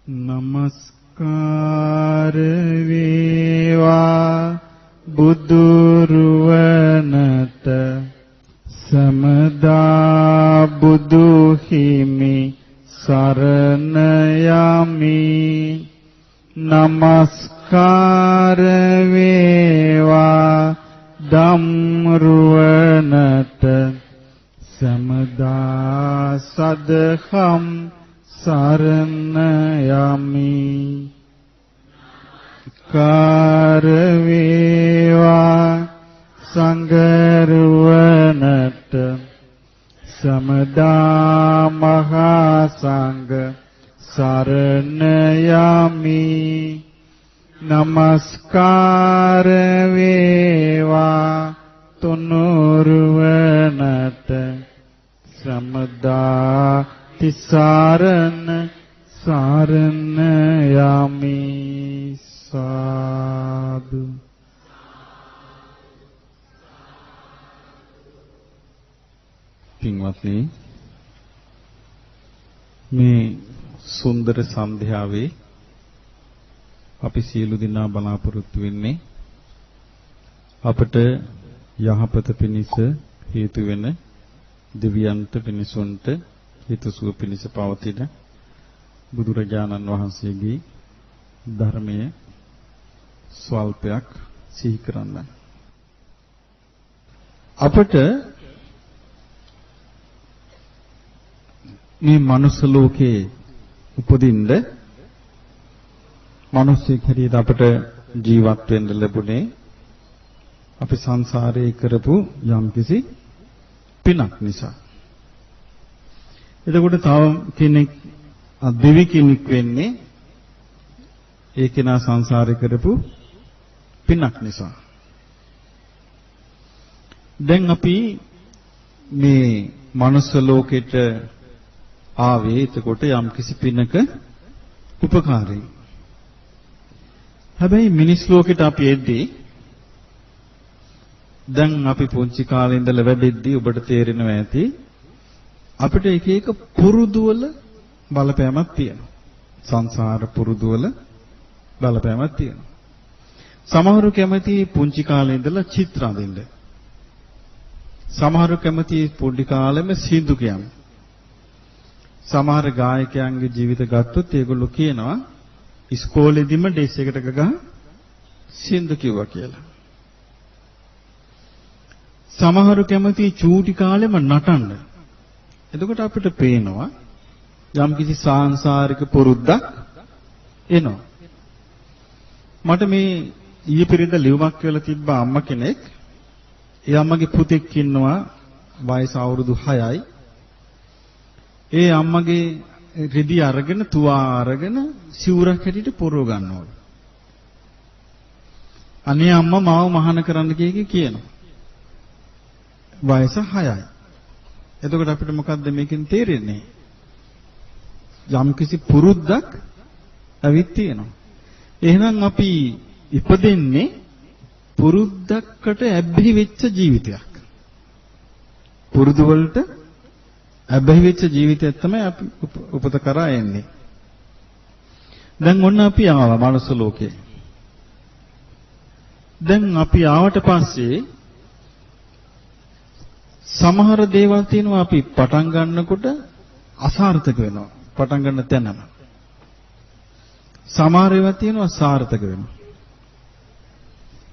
නමස්කාර වේවා බුදුරුවනට සමදා බුදු හිමි සරණ යමි. නමස්කාර වේවා ධම්රුවනට සමදා සදහම් සරණ යමි. කාර වේවා සංඝරුවනට සමදා මහා සංඝ සරණ යමි. නමස්කාර වේවා තුනුරුවනට සමදා තිසරණ සරණ යමි. සාදු. පින්වත්නි, මේ සුන්දර සන්ධ්‍යාවේ අපි සියලු දෙනා බලාපොරොත්තු වෙන්නේ අපට යහපත පිණිස හේතු වෙන දෙවියන්ට පිණිසොන්ට හිතසුව පිණිස පවතින බුදුරජාණන් වහන්සේගේ ධර්මයේ ස්වල්පයක් සිහි කරන්න. අපට මේ මනුස්ස ලෝකේ උපදින්න මිනිස්සෙක් හැටියට අපට ජීවත් වෙන්න ලැබුණේ අපි සංසාරේ කරපු යම්කිසි පිනක් නිසා. එතකොට තව කෙනෙක් දෙවි කෙනෙක් වෙන්නේ ඒ කෙනා සංසාරේ කරපු පිනක් නිසා. දැන් අපි මේ මනුස්ස ලෝකෙට ආවේ එතකොට යම්කිසි පිනක උපකාරයෙන්. හැබැයි මිනිස් ලෝකෙට අපි එද්දී දැන් අපි පුංචි කාලේ ඉඳලා වැඩෙද්දී ඔබට තේරෙනවා ඇති අපිට එක එක පුරුදුවල බලපෑමක් තියෙනවා. සංසාර පුරුදුවල බලපෑමක් තියෙනවා. සමහරු කැමති පුංචි කාලේ ඉඳලා චිත්‍ර අඳින්න. සමහරු කැමති පොඩි කාලෙම සින්දු කියන්න. සමහර ගායකයන්ගේ ජීවිත ගත්තොත් ඒගොල්ලෝ කියනවා ඉස්කෝලේදීම ඩෙස් එකට ගහ සින්දු කිව්වා කියලා. සමහරු කැමති චූටි කාලෙම නටන්න. එතකොට අපිට පේනවා යම්කිසි සාංශාරික පුරුද්දක් එනවා. මට මේ ඊයේ පෙරේද ලියුමක් කියලා තිබ්බ අම්මා කෙනෙක්. ඒ අම්මගේ පුතෙක් ඉන්නවා වයස අවුරුදු 6යි. ඒ අම්මගේ රෙදි අරගෙන තුවා අරගෙන සිවුරක් හැටියට පොරව ගන්නවලු. අනේ අම්මා මාව මහාන කරන්න කියනවා. වයස 6යි. එතකොට අපිට මොකද්ද මේකෙන් තේරෙන්නේ? යම්කිසි පුරුද්දක් ඇවිත් තියෙනවා. එහෙනම් අපි ඉපදෙන්නේ පුරුද්දකට ඇබ්බැහි වෙච්ච ජීවිතයක්. පුරුදු වලට ඇබ්බැහි වෙච්ච ජීවිතයක් තමයි අපි උපත කරා එන්නේ. දැන් ඔන්න අපි ආවා මනුස්ස ලෝකේ. දැන් අපි ආවට පස්සේ සමහර දේවල් තියෙනවා අපි පටන් ගන්නකොට අසාර්ථක වෙනවා. පටන් ගන්න තැනම. සමහර ඒවා තියෙනවා සාර්ථක වෙනවා.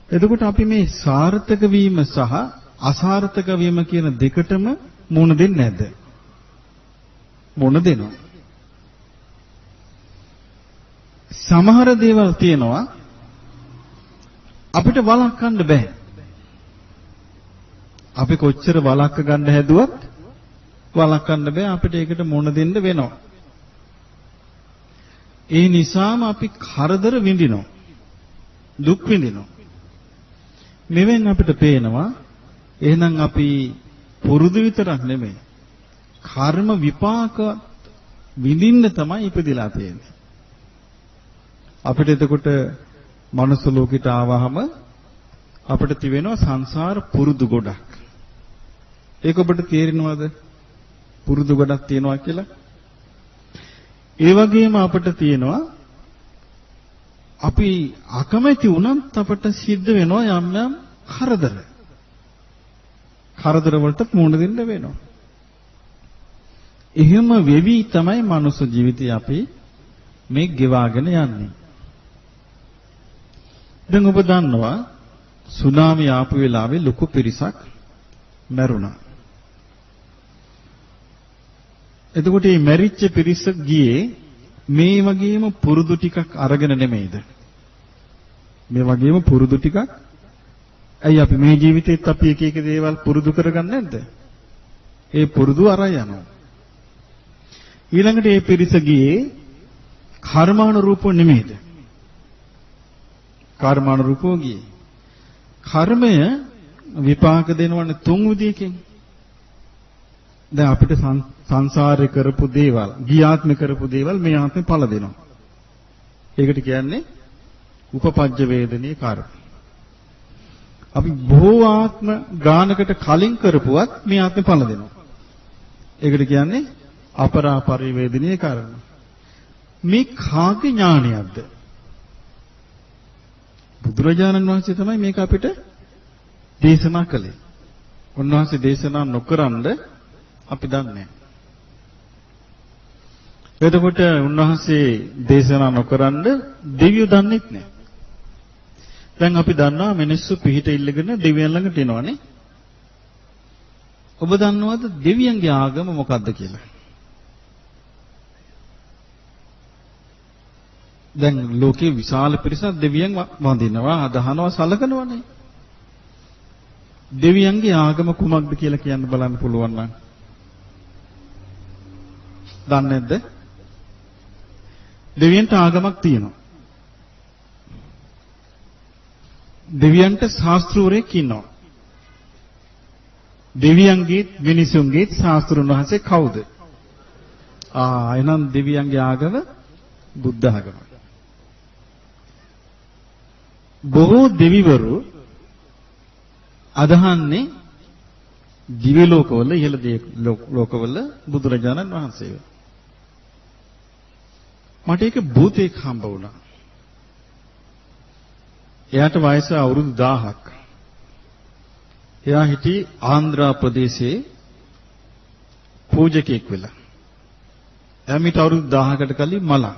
එතකොට අපි මේ සාර්ථක වීම සහ අසාර්ථක වීම කියන දෙකටම මුණ දෙන්නේ නැද්ද? මුණ දෙනවා. සමහර දේවල් තියෙනවා අපිට වළක්වන්න බෑ. අපි කොච්චර වළක්ව ගන්න හැදුවත් වළක්වන්න බෑ. අපිට ඒකට මුණ දෙන්න වෙනවා. ඒ නිසාම අපි කරදර විඳිනවා. දුක් විඳිනවා. මෙවෙන් අපිට පේනවා එහෙනම් අපි පුරුදු විතරක් නෙමෙයි කර්ම විපාක විඳින්න තමයි ඉපදිලා තියෙන්නේ. අපිට එතකොට මනුස්ස ලෝකෙට ආවහම අපිට තිබෙනවා සංසාර පුරුදු ගොඩක්. ඒක ඔබට තේරෙනවද? පුරුදු ගොඩක් තියෙනවා කියලා. ඒ වගේම අපිට තියෙනවා අපි අකමැති වුණත් අපට සිද්ධ වෙනවා යම් යම් කරදර. කරදර වලට මුහුණ දෙන්න වෙනවා. එහෙම වෙවි තමයි මනුස්ස ජීවිතය අපි මේ ගෙවාගෙන යන්නේ. දැන් ඔබ දන්නවා සුනාමි ආපු වෙලාවේ ලොකු පිරිසක් මැරුණා. එතකොට මේ මැරිච්ච පිරිස ගියේ මේ වගේම පුරුදු ටිකක් අරගෙන නෙමෙයිද? මේ වගේම පුරුදු ටිකක්. ඇයි අපි මේ ජීවිතේත් අපි එක එක දේවල් පුරුදු කරගන්නේ නැද්ද? ඒ පුරුදු අරන් යනවා. ඊළඟට මේ පිරිස ගියේ කර්මානුරූපව නෙමෙයිද? කර්මානුරූපව ගියේ. කර්මය විපාක දෙනවනේ තුන් විදියකින්. දැන් අපිට සංසාරේ කරපු දේවල්, ගියාත්මේ කරපු දේවල් මේ ආත්මේ ඵල දෙනවා. ඒකට කියන්නේ උපපජ්ජ වේදනීය කර්ම. අපි බොහෝ ආත්ම ගානකට කලින් කරපුවත් මේ ආත්මේ ඵල දෙනවා. ඒකට කියන්නේ අපරාපරිවේදනීය කර්ම. මේ කාගේ ඥානයක්ද? බුදුරජාණන් වහන්සේ තමයි මේක අපිට දේශනා කළේ. උන්වහන්සේ දේශනා නොකරනද අපි දන්නේ. එතකොට උන්වහන්සේ දේශනා නොකරනද දෙවියෝ දන්නේත් නැහැ. දැන් අපි දන්නවා මිනිස්සු පිහිට ඉල්ලගෙන දෙවියන් ළඟට එනවනේ. ඔබ දන්නවද දෙවියන්ගේ ආගම මොකක්ද කියලා? දැන් ලෝකේ විශාල පිරිසක් දෙවියන් වඳිනවා, අදහනවා, සලකනවානේ. දෙවියන්ගේ ආගම කුමක්ද කියලා කියන්න බලන්න පුළුවන් නම්. දන්නේ නැද්ද? දෙවියන්ට ආගමක් තියෙනවා. දෙවියන්ට ශාස්ත්‍රූරෙක් ඉන්නවා. දෙවියන්ගේ මිනිසුන්ගේ ශාස්ත්‍රුන් වහන්සේ කවුද? එහෙනම් දෙවියන්ගේ ආගම බුද්ධ ආගම. බොහෝ දෙවිවරු අදහන්නේ දිව්‍ය ලෝකවල ඉහළ ලෝකවල බුදුරජාණන් වහන්සේව. මට ඒක භූතේක හම්බ වුණා. එයාට වයස අවුරුදු 1000ක්. එයා හිටියේ ආන්ධ්‍ර ප්‍රදේශයේ පූජකෙක් වෙලා. එයාට අවුරුදු 1000කට කලින් මලා.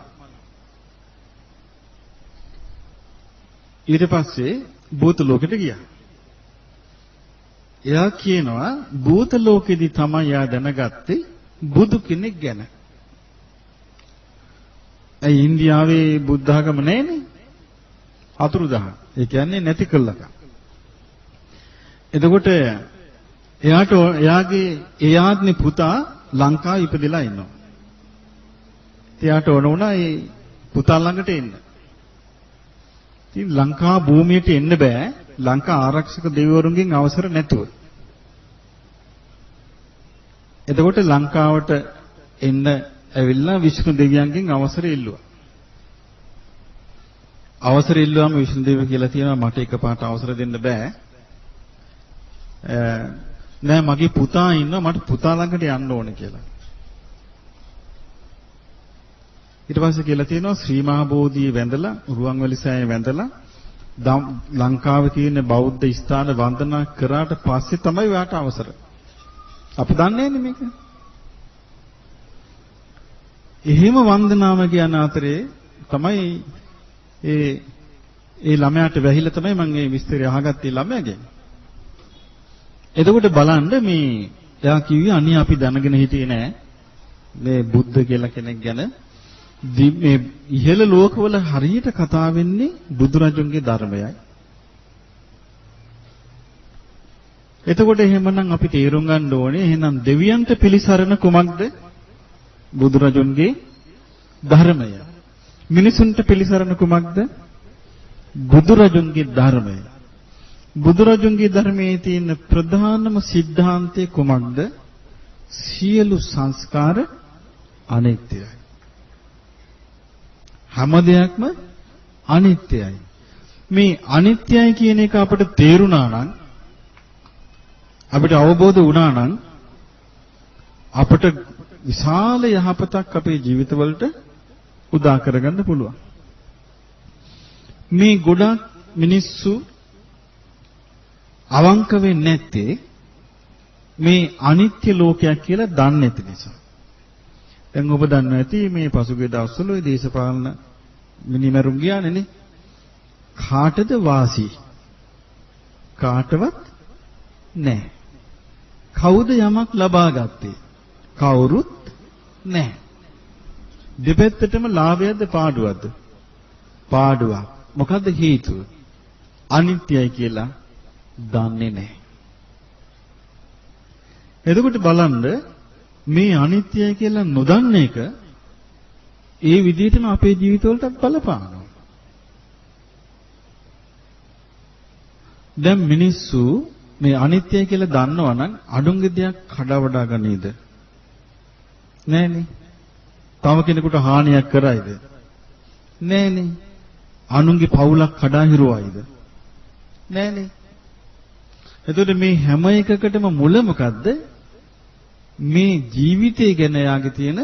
ඊට පස්සේ භූත ලෝකෙට ගියා. එයා කියනවා භූත ලෝකෙදි තමයි එයා දැනගත්තේ බුදු කෙනෙක් ගැන. ඒ ඉන්දියාවේ බුද්ධ ආගම නැහැනේ. අතුරුදහන්. ඒ කියන්නේ නැති කළක. එතකොට එයාගේ ආත්මේ පුතා ලංකාවේ ඉපදෙලා ඉන්නවා. එයාට ඕන වුණා ඒ පුතා ළඟට එන්න. ඉතින් ලංකා භූමියට එන්න බෑ ලංකා ආරක්ෂක දෙවිවරුන්ගෙන් අවසර නැතුව. එතකොට ලංකාවට එන්න ඇවිල්ලා විෂ්ණු දෙවියන්ගෙන් අවසර ඉල්ලුවා. අවසර ඉල්ලුවාම විෂ්ණු දෙවියෝ කියලා තියෙනවා මට එකපාරට අවසර දෙන්න බෑ. නෑ මගේ පුතා ඉන්නවා මට පුතා ළඟට යන්න ඕනේ කියලා. ඊට පස්සේ කියලා තියෙනවා ශ්‍රී මහා බෝධිය වැඳලා රුවන්වැලි සෑය වැඳලා ලංකාවේ තියෙන බෞද්ධ ස්ථාන වන්දනා කරාට පස්සේ තමයි ඔයාට අවසර. අපි දන්නේ නැහැ මේක. එහෙම වන්දනාව කියන අතරේ තමයි ඒ ළමයාට වැහිලා තමයි මම මේ විස්තරය අහගත්තේ ළමයාගෙන්. එතකොට බලන්න මේ එයා කිව්වේ අනේ අපි දැනගෙන හිටියේ නෑ මේ බුද්ධ කියලා කෙනෙක් ගැන. මේ ඉහළ ලෝකවල හරියට කතා වෙන්නේ බුදුරජුන්ගේ ධර්මයයි. එතකොට එහෙමනම් අපි තේරුම් ගන්න ඕනේ එහෙනම් දෙවියන්ට පිළිසරණ කුමක්ද? බුදුරජුන්ගේ ධර්මය. මිනිසුන්ට පිළිසරණ කුමක්ද? බුදුරජුන්ගේ ධර්මය. බුදුරජුන්ගේ ධර්මයේ තියෙන ප්‍රධානම સિદ્ધාන්තය කුමක්ද? සියලු සංස්කාර අනිත්‍යයි. හැම දෙයක්ම අනිත්‍යයි. මේ අනිත්‍යයි කියන එක අපිට තේරුණා නම් අපිට අවබෝධ වුණා නම් අපිට විශාල යහපතක් අපේ ජීවිතවලට උදා කරගන්න පුළුවන්. මේ ගොඩක් මිනිස්සු අවංක වෙන්නේ නැත්තේ මේ අනිත්‍ය ලෝකයක් කියලා දන්නේ නැති නිසා. දැන් ඔබ දන්නවා ඇති මේ පසුගිය දවස්වල ওই දේශපාලන මිනිමරුන් ගියානේ. කාටද වාසි? කාටවත් නැහැ. කවුද යමක් ලබා ගත්තේ? කවුරුත් නැහැ. දෙපැත්තටම ලාභයක්ද පාඩුවක්ද? පාඩුවක්. මොකද්ද හේතුව? අනිත්‍යයි කියලා දන්නේ නැහැ. එතකොට බලන්න මේ අනිත්‍යයි කියලා නොදන්න එක ඒ විදිහටම අපේ ජීවිතවලටත් බලපානවා. දැන් මිනිස්සු මේ අනිත්‍යයි කියලා දන්නවා නම් අඩුංගෙ දෙයක් කඩවඩා ගන්නේද? නෑනේ. තව කෙනෙකුට හානියක් කරයිද? නෑනේ. අනුන්ගේ පවුලක් කඩා හිරුවයිද? නෑනේ. එතකොට මේ හැම එකකටම මුල මොකද්ද? මේ ජීවිතය ගැන යාගේ තියෙන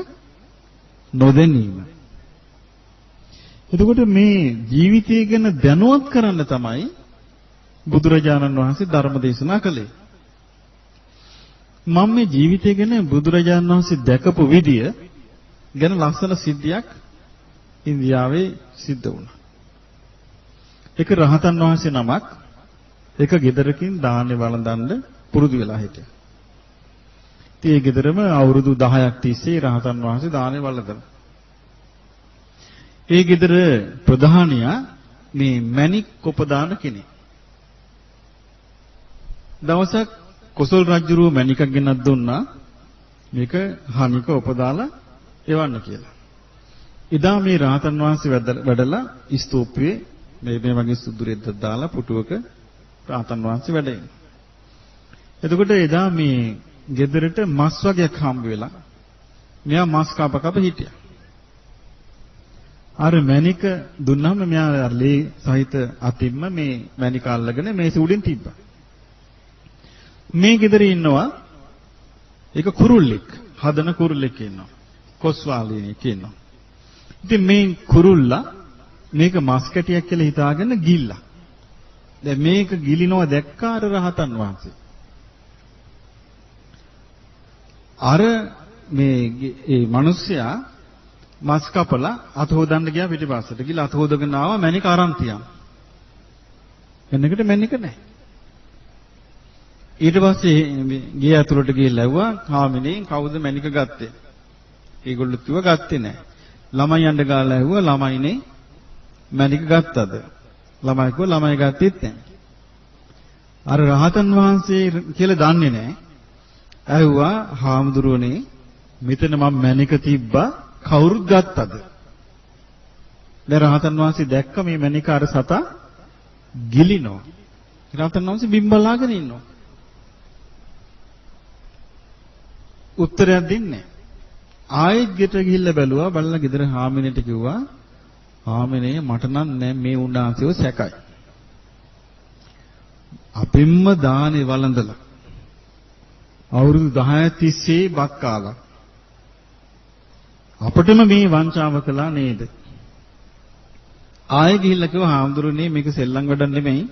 නොදැනීම. එතකොට මේ ජීවිතය ගැන දැනුවත් කරන්න තමයි බුදුරජාණන් වහන්සේ ධර්ම දේශනා කළේ. මම මේ ජීවිතය ගැන බුදුරජාණන් වහන්සේ දැකපු විදිය ගැන ලස්සන සිද්ධියක් ඉන්දියාවේ සිද්ධ වුණා. එක රහතන් වහන්සේ නමක් එක ගෙදරකින් දාන්නේ වළඳන්න පුරුදු වෙලා හිටියා. ඉතින් ඒ ගෙදරම අවුරුදු 10ක් තිස්සේ රහතන් වහන්සේ දානේ වළඳනවා. ඒ ගෙදර ප්‍රධානියා මේ මණික් උපදාන කෙනෙක්. දවසක් කොසල් රජුරුව මණිකක් ගෙනත් දුන්නා මේක හානික උපදාලා එවන්න කියලා. එදා මේ රහතන් වහන්සේ වැඩලා ස්තූපයේ මේ වගේ සුදු රෙද්දක් දාලා පුටුවක රහතන් වහන්සේ වැඩ ඉන්නවා. එතකොට එදා මේ ගෙදරට මස් වගේක් හම්බ වෙලා මෙයා මස් කප හිටියා. අර මණික දුන්නාම මෙයා ලේ සහිත අතින්ම මේ මණික අල්ලගෙන මේසෙ උඩින් තිබ්බා. මේ ගෙදර ඉන්නවා ඒක කුරුල්ලෙක්, හදන කුරුල්ලෙක් ඉන්නවා. කොස්වාලියෙක් ඉන්නවා. ඉතින් මේ කුරුල්ලා මේක මස් කැටියක් කියලා හිතාගෙන ගිල්ලා. දැන් මේක ගිලිනවා දැක්කා අර රහතන් වහන්සේ. අර මේ ඒ මිනිස්සයා මස් කපලා අත හොදන්න ගියා පිටිපස්සට. ගිහලා අත හොදගෙන ආවා මණික අරන් තියන්. එන්නකට මණික නැහැ. ඊට පස්සේ ගේ ඇතුළට ගිහිල්ලා ඇහුවා "හාමිනේ කවුද මණික ගත්තේ?" ඒගොල්ලෝ කිව්වා ගත්තේ නැහැ. ළමයි යන්න ගාලා ඇහුවා "ළමයිනේ මණික ගත්තද?" ළමයි කිව්වා "ළමයි ගත්තෙත් නැහැ." අර රහතන් වහන්සේ කියලා දන්නේ නැහැ. ඇහුවා "හාමුදුරුවනේ මෙතන මම මණික තිබ්බා කවුරුත් ගත්තද?" දැන් රහතන් වහන්සේ දැක්ක මේ මණික අර සතා ගිලිනවා. රහතන් වහන්සේ බිම්බලාගෙන ඉන්නවා. උත්තරයක් දෙන්නේ ආයෙත් ගෙට ගිහිල්ලා බැලුවා. බලලා ගෙදර හාමිනේට කිව්වා "හාමිනේ මට නම් නෑ මේ උන්වහන්සේව සැකයි. අපින්ම දානේ වළඳලා අවුරුදු 10 තිස්සේ බත් කාලා අපිටම මේ වංචාව කළා නේද?" ආයෙ ගිහිල්ලා කිව්වා "හාමුදුරනේ මේක සෙල්ලම් වැඩක් නෙමෙයි.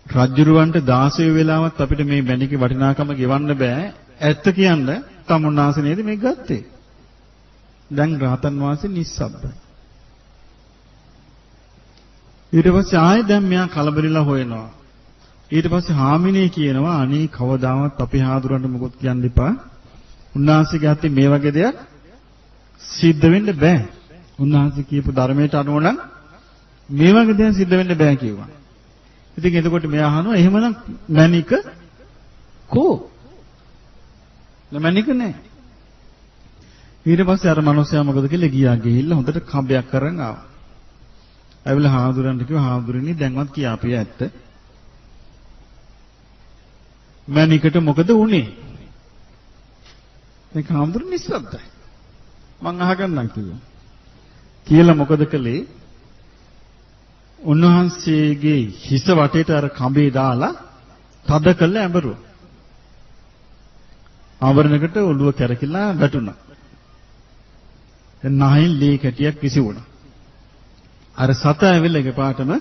රජුරවන්ට 16 වෙලාවත් අපිට මේ මණිකේ වටිනාකම ගෙවන්න බෑ. ඇත්ත කියන්න තමුන්නාසේ නේද මේක ගත්තේ?" දැන් රහතන් වහන්සේ නිස්සබ්දයි. ඊට පස්සේ ආයෙ දැන් මෙයා කලබලලා හොයනවා. ඊට පස්සේ හාමිනේ කියනවා "අනේ කවදාවත් අපේ හාමුදුරන්ට මොකොත් කියන්න එපා. උන්වහන්සේගේ අතේ මේ වගේ දෙයක් සිද්ධ වෙන්න බෑ. උන්වහන්සේ කියපු ධර්මයට අනුව නම් මේ වගේ දෙයක් සිද්ධ වෙන්න බෑ" කිව්වා. ඉතින් එතකොට මෙයා අහනවා "එහෙමනම් මණික කෝ?" මණික නෑ. ඊට පස්සේ අර මනුස්සයා මොකද කියලා ගිහිල්ලා හොඳට කඹයක් කරන් ආවා. ඇවිල්ලා හාමුදුරන්ට කිව්වා "හාමුදුරනේ දැන්වත් කියාපිය ඇත්ත. මණිකට මොකද වුනේ?" මේක හාමුදුරනේ නිස්සබ්දයි. මං අහගන්නම් කිව්වා. කියලා මොකද කළේ? උන්වහන්සේගේ හිස වටේට අර කඹේ දාලා තද කළ ඇඹරුවා. ආවරණයකට ඔළුව කැරකිලා වැටුණා. දැන් නහයෙන් ලී කැටියක් විසි වුණා. අර සතා ඇවිල්ලා එකපාරටම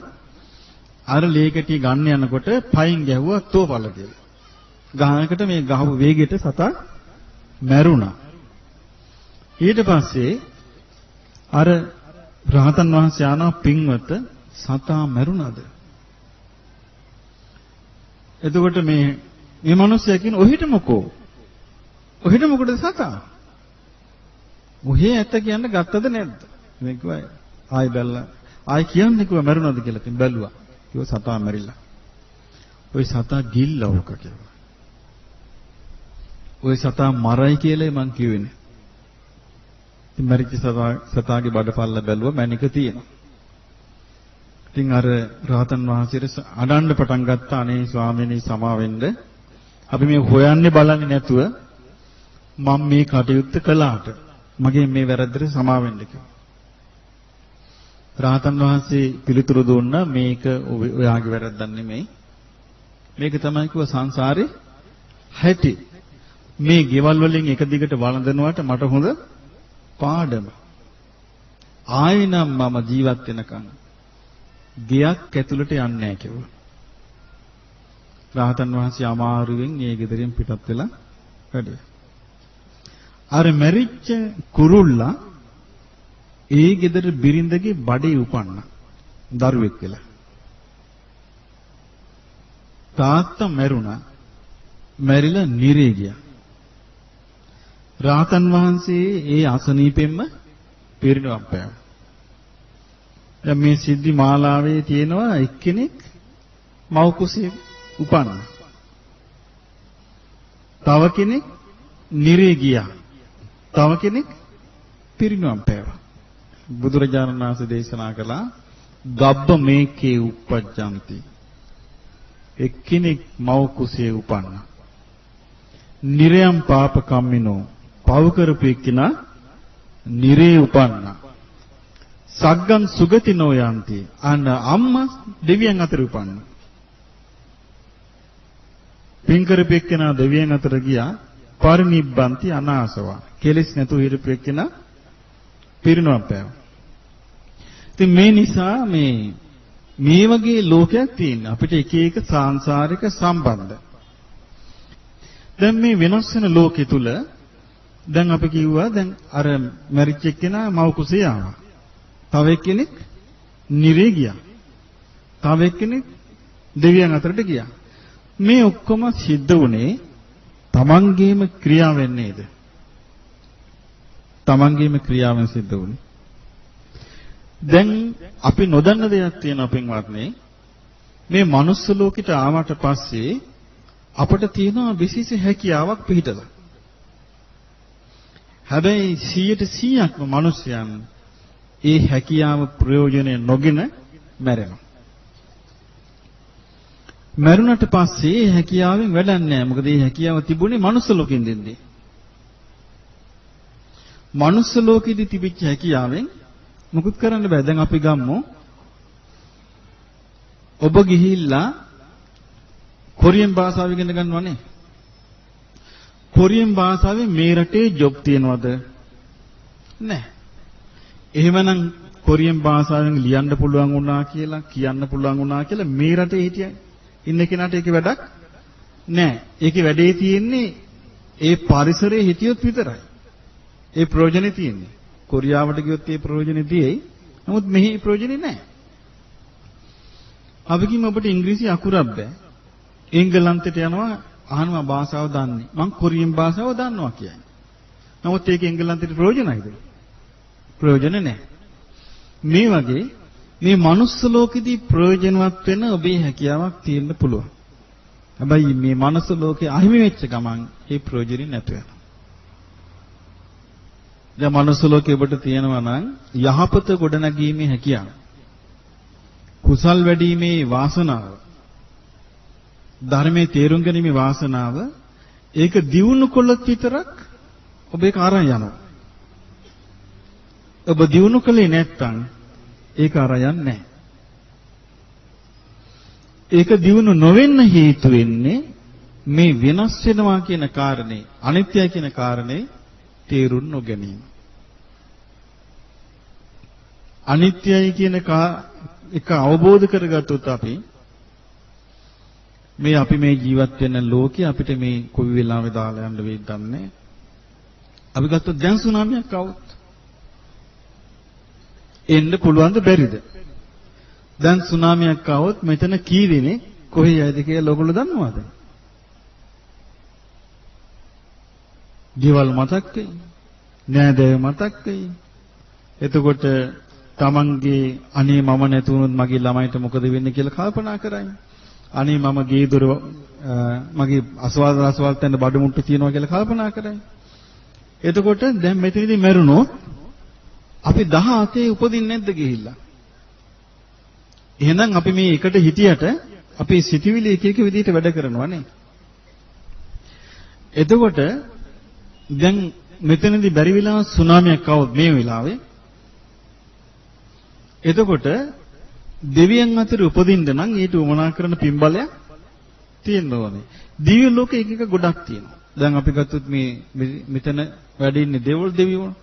අර ලී කැටිය ගන්න යනකොට පයින් ගැහුවා තෝපල කියලා. ගහනකට මේ ගහපු වේගයට සතා මැරුණා. ඊට පස්සේ අර රහතන් වහන්සේ ආනවා පින්වත සතා මැරුණාද? එතකොට මේ මිනිස්සයා කියන ඔහෙට මොකෝ? ඔහෙට මොකටද සතා? ඔහේ ඇත්ත කියන්න ගත්තද නැද්ද? මේ කිව්වා ආයි බැලලා ආයි කියන්නේ කිව්වා මැරුණාද කියලා. ඉතින් බැලුවා. කිව්වා සතා මැරිලා. ওই සතා ගිල්ලවක කියලා. ওই සතා මරයි කියලා මං කිව්වේනේ. ඉතින් මරිච්ච සතාගේ බඩපල්ල බැලුවා මැණික තියෙනවා. ඉතින් අර රහතන් වහන්සේට අඬන්න පටන් ගත්තා. අනේ ස්වාමීනි සමාවෙන්න. අපි මේ හොයන්නේ බලන්නේ නැතුව මම මේ කටයුත්ත කළාට මගේ මේ වැරද්දට සමාවෙන්න කිව්වා. රහතන් වහන්සේ පිළිතුරු දුන්නා මේක ඔයාගේ වැරද්දක් නෙමෙයි. මේක තමයි කිව්ව සංසාරේ හැටි. මේ ගෙවල් වලින් එක දිගට වළඳනවට මට හොඳ පාඩම. ආයෙනම් මම ජීවත් වෙනකන් ගියක් ඇතුළට යන්නේ නැහැ කිව්වා. රහතන් වහන්සේ අමාරුවෙන් ඒ ගෙදරින් පිටත් වෙලා වැඩියා. අර මැරිච්ච කුරුල්ලා ඒ ගෙදර බිරිඳගේ බඩේ උපන්නා. දරුවෙක් වෙලා. තාත්තා මැරුණා. මැරිලා නිරේ ගියා. රහතන් වහන්සේ ඒ අසනීපෙන්ම පිරිනවම් පෑවා. දැන් මේ සිද්ධි මාලාවේ තියෙනවා එක්කෙනෙක් මව් කුසේ උපන්නා. තව කෙනෙක් නිරේ ගියා. තව කෙනෙක් පිරිනවම් පෑවා. බුදුරජාණන් වහන්සේ දේශනා කළා ගබ්බ මේකේ උප්පජ්ජಂತಿ. එක්කෙනෙක් මව් කුසේ උපන්නා. නිරයම් පාප කම්මිනෝ පව කරපු එක්කිනා නිරේ උපන්නා. සග්ගං සුගතිනෝ යන්ති. අන්න අම්මා දෙවියන් අතර උපන්නා. පින් කරපු එක්කිනා දෙවියන් අතර ගියා. පරිනිබ්බන්ති අනාසවා. කෙලෙස් නැතුව හිටපු එක්කිනා පිරිනවම් පෑවා. ඉතින් මේ නිසා මේ වගේ ලෝකයක් තියෙන අපිට එක එක සාංශාරික සම්බන්ධ. දැන් මේ වෙනස් වෙන ලෝකෙ තුල දැන් අපි කිව්වා දැන් අර මැරිච් එක්කෙනා මව් කුසේ ආවා. තව එක්කෙනෙක් නිරේ ගියා. තව එක්කෙනෙක් දෙවියන් අතරට ගියා. මේ ඔක්කොම සිද්ධ වුණේ තමන්ගේම ක්‍රියාවෙන් නේද? තමන්ගේම ක්‍රියාවෙන් සිද්ධ වුණේ. දැන් අපි නොදන්න දෙයක් තියෙනවා පින්වත්නි. මේ මනුස්ස ලෝකෙට ආවට පස්සේ අපට තියෙනවා විශේෂ හැකියාවක් පිහිටලා. හැබැයි 100%ක්ම මිනිස්යන් ඒ හැකියාව ප්‍රයෝජනෙ නොගෙන මැරෙනවා. මැරුණට පස්සේ ඒ හැකියාවෙන් වැඩක් නැහැ. මොකද ඒ හැකියාව තිබුණේ මනුස්ස ලෝකෙින් දෙන්නේ. මනුස්ස ලෝකෙදි තිබිච්ච හැකියාවෙන් මුකුත් කරන්න බෑ. දැන් අපි ගම්මු ඔබ ගිහිල්ලා කොරියන් භාෂාව ඉගෙන ගන්නවනේ. කොරියන් භාෂාවෙන් මේ රටේ ජොබ් තියනවද? නැහැ. එහෙමනම් කොරියන් භාෂාවෙන් ලියන්න පුළුවන් වුණා කියලා කියන්න පුළුවන් වුණා කියලා මේ රටේ හිටියයි. ඉන්න කෙනාට ඒකේ වැඩක් නැහැ. ඒකේ වැඩේ තියෙන්නේ ඒ පරිසරයේ හිටියොත් විතරයි. ඒ ප්‍රයෝජනේ තියෙන්නේ. කොරියාවට ගියොත් ඒ ප්‍රයෝජනේ තියෙයි. නමුත් මෙහි ප්‍රයෝජනේ නැහැ. අපි කිව්ව ඔබට ඉංග්‍රීසි අකුරක් බෑ. එංගලන්තයට යනවා අහනවා භාෂාව දන්නේ. මං කොරියන් භාෂාව දන්නවා කියයි. නමුත් ඒක එංගලන්තයට ප්‍රයෝජනයිද? ප්‍රයෝජන නැහැ. මේ වගේ මේ මනුස්ස ලෝකෙදී ප්‍රයෝජනවත් වෙන ඔබේ හැකියාවක් තියෙන්න පුළුවන්. හැබැයි මේ මනුස්ස ලෝකේ අහිමි වෙච්ච ගමන් ඒ ප්‍රයෝජනෙ නැතු වෙනවා. දැන් මනුස්ස ලෝකේ ඔබට තියෙනවා නම් යහපත ගොඩනැගීමේ හැකියාව. කුසල් වැඩිීමේ වාසනාව. ධර්මයේ තේරුම් ගැනීමේ වාසනාව. ඒක දියුණු කළොත් විතරක් ඔබ ඒක අරන් යනවා. ඔබ දියුණු කළේ නැත්නම් ඒක අරන් නැහැ. ඒක දියුණු නොවෙන්න හේතු වෙන්නේ මේ වෙනස් වෙනවා කියන කාරණේ, අනිත්‍යයි කියන කාරණේ තේරුම් නොගැනීම. අනිත්‍යයි කියන එක අවබෝධ කරගත්තොත් අපි මේ ජීවත් වෙන ලෝකේ අපිට මේ කොයි වෙලාවෙ දාලා යන්න වෙයිද දන්නේ. අපි ගත්තොත් දැන් සුනාමියක් આવුත් එන්න පුළුවන්ද බැරිද? දැන් සුනාමියක් આવොත් මෙතන කී දෙනෙක් කොහේ යයිද කියලා ඔයගොල්ලෝ දන්නවද? දේවල් මතක් වෙයි. නෑදෑය මතක් වෙයි. එතකොට තමන්ගේ අනේ මම නැති වුණොත් මගේ ළමයිට මොකද වෙන්නේ කියලා කල්පනා කරයි. අනේ මම ගේ දොර මගේ අසවල් තැන්න බඩු මුට්ටු තියනවා කියලා කල්පනා කරයි. එතකොට දැන් මෙතනදී මැරුණොත් අපි 17 උපදින්නේ නැද්ද ගිහිල්ලා? එහෙනම් අපි මේ එකට හිටියට අපේ සිටිවිලි එක එක විදිහට වැඩ කරනවා නේ. එතකොට දැන් මෙතනදී බැරි වෙලා සුනාමියක් આવොත් මේ වෙලාවේ එතකොට දෙවියන් අතර උපදින්න නම් ඊට උමනා කරන පින්බලයක් තියෙන්න ඕනේ. දිව්‍ය ලෝකෙ එක එක ගොඩක් තියෙනවා. දැන් අපි ගත්තොත් මේ මෙතන වැඩ ඉන්නේ දෙවොල් දෙවියෝ,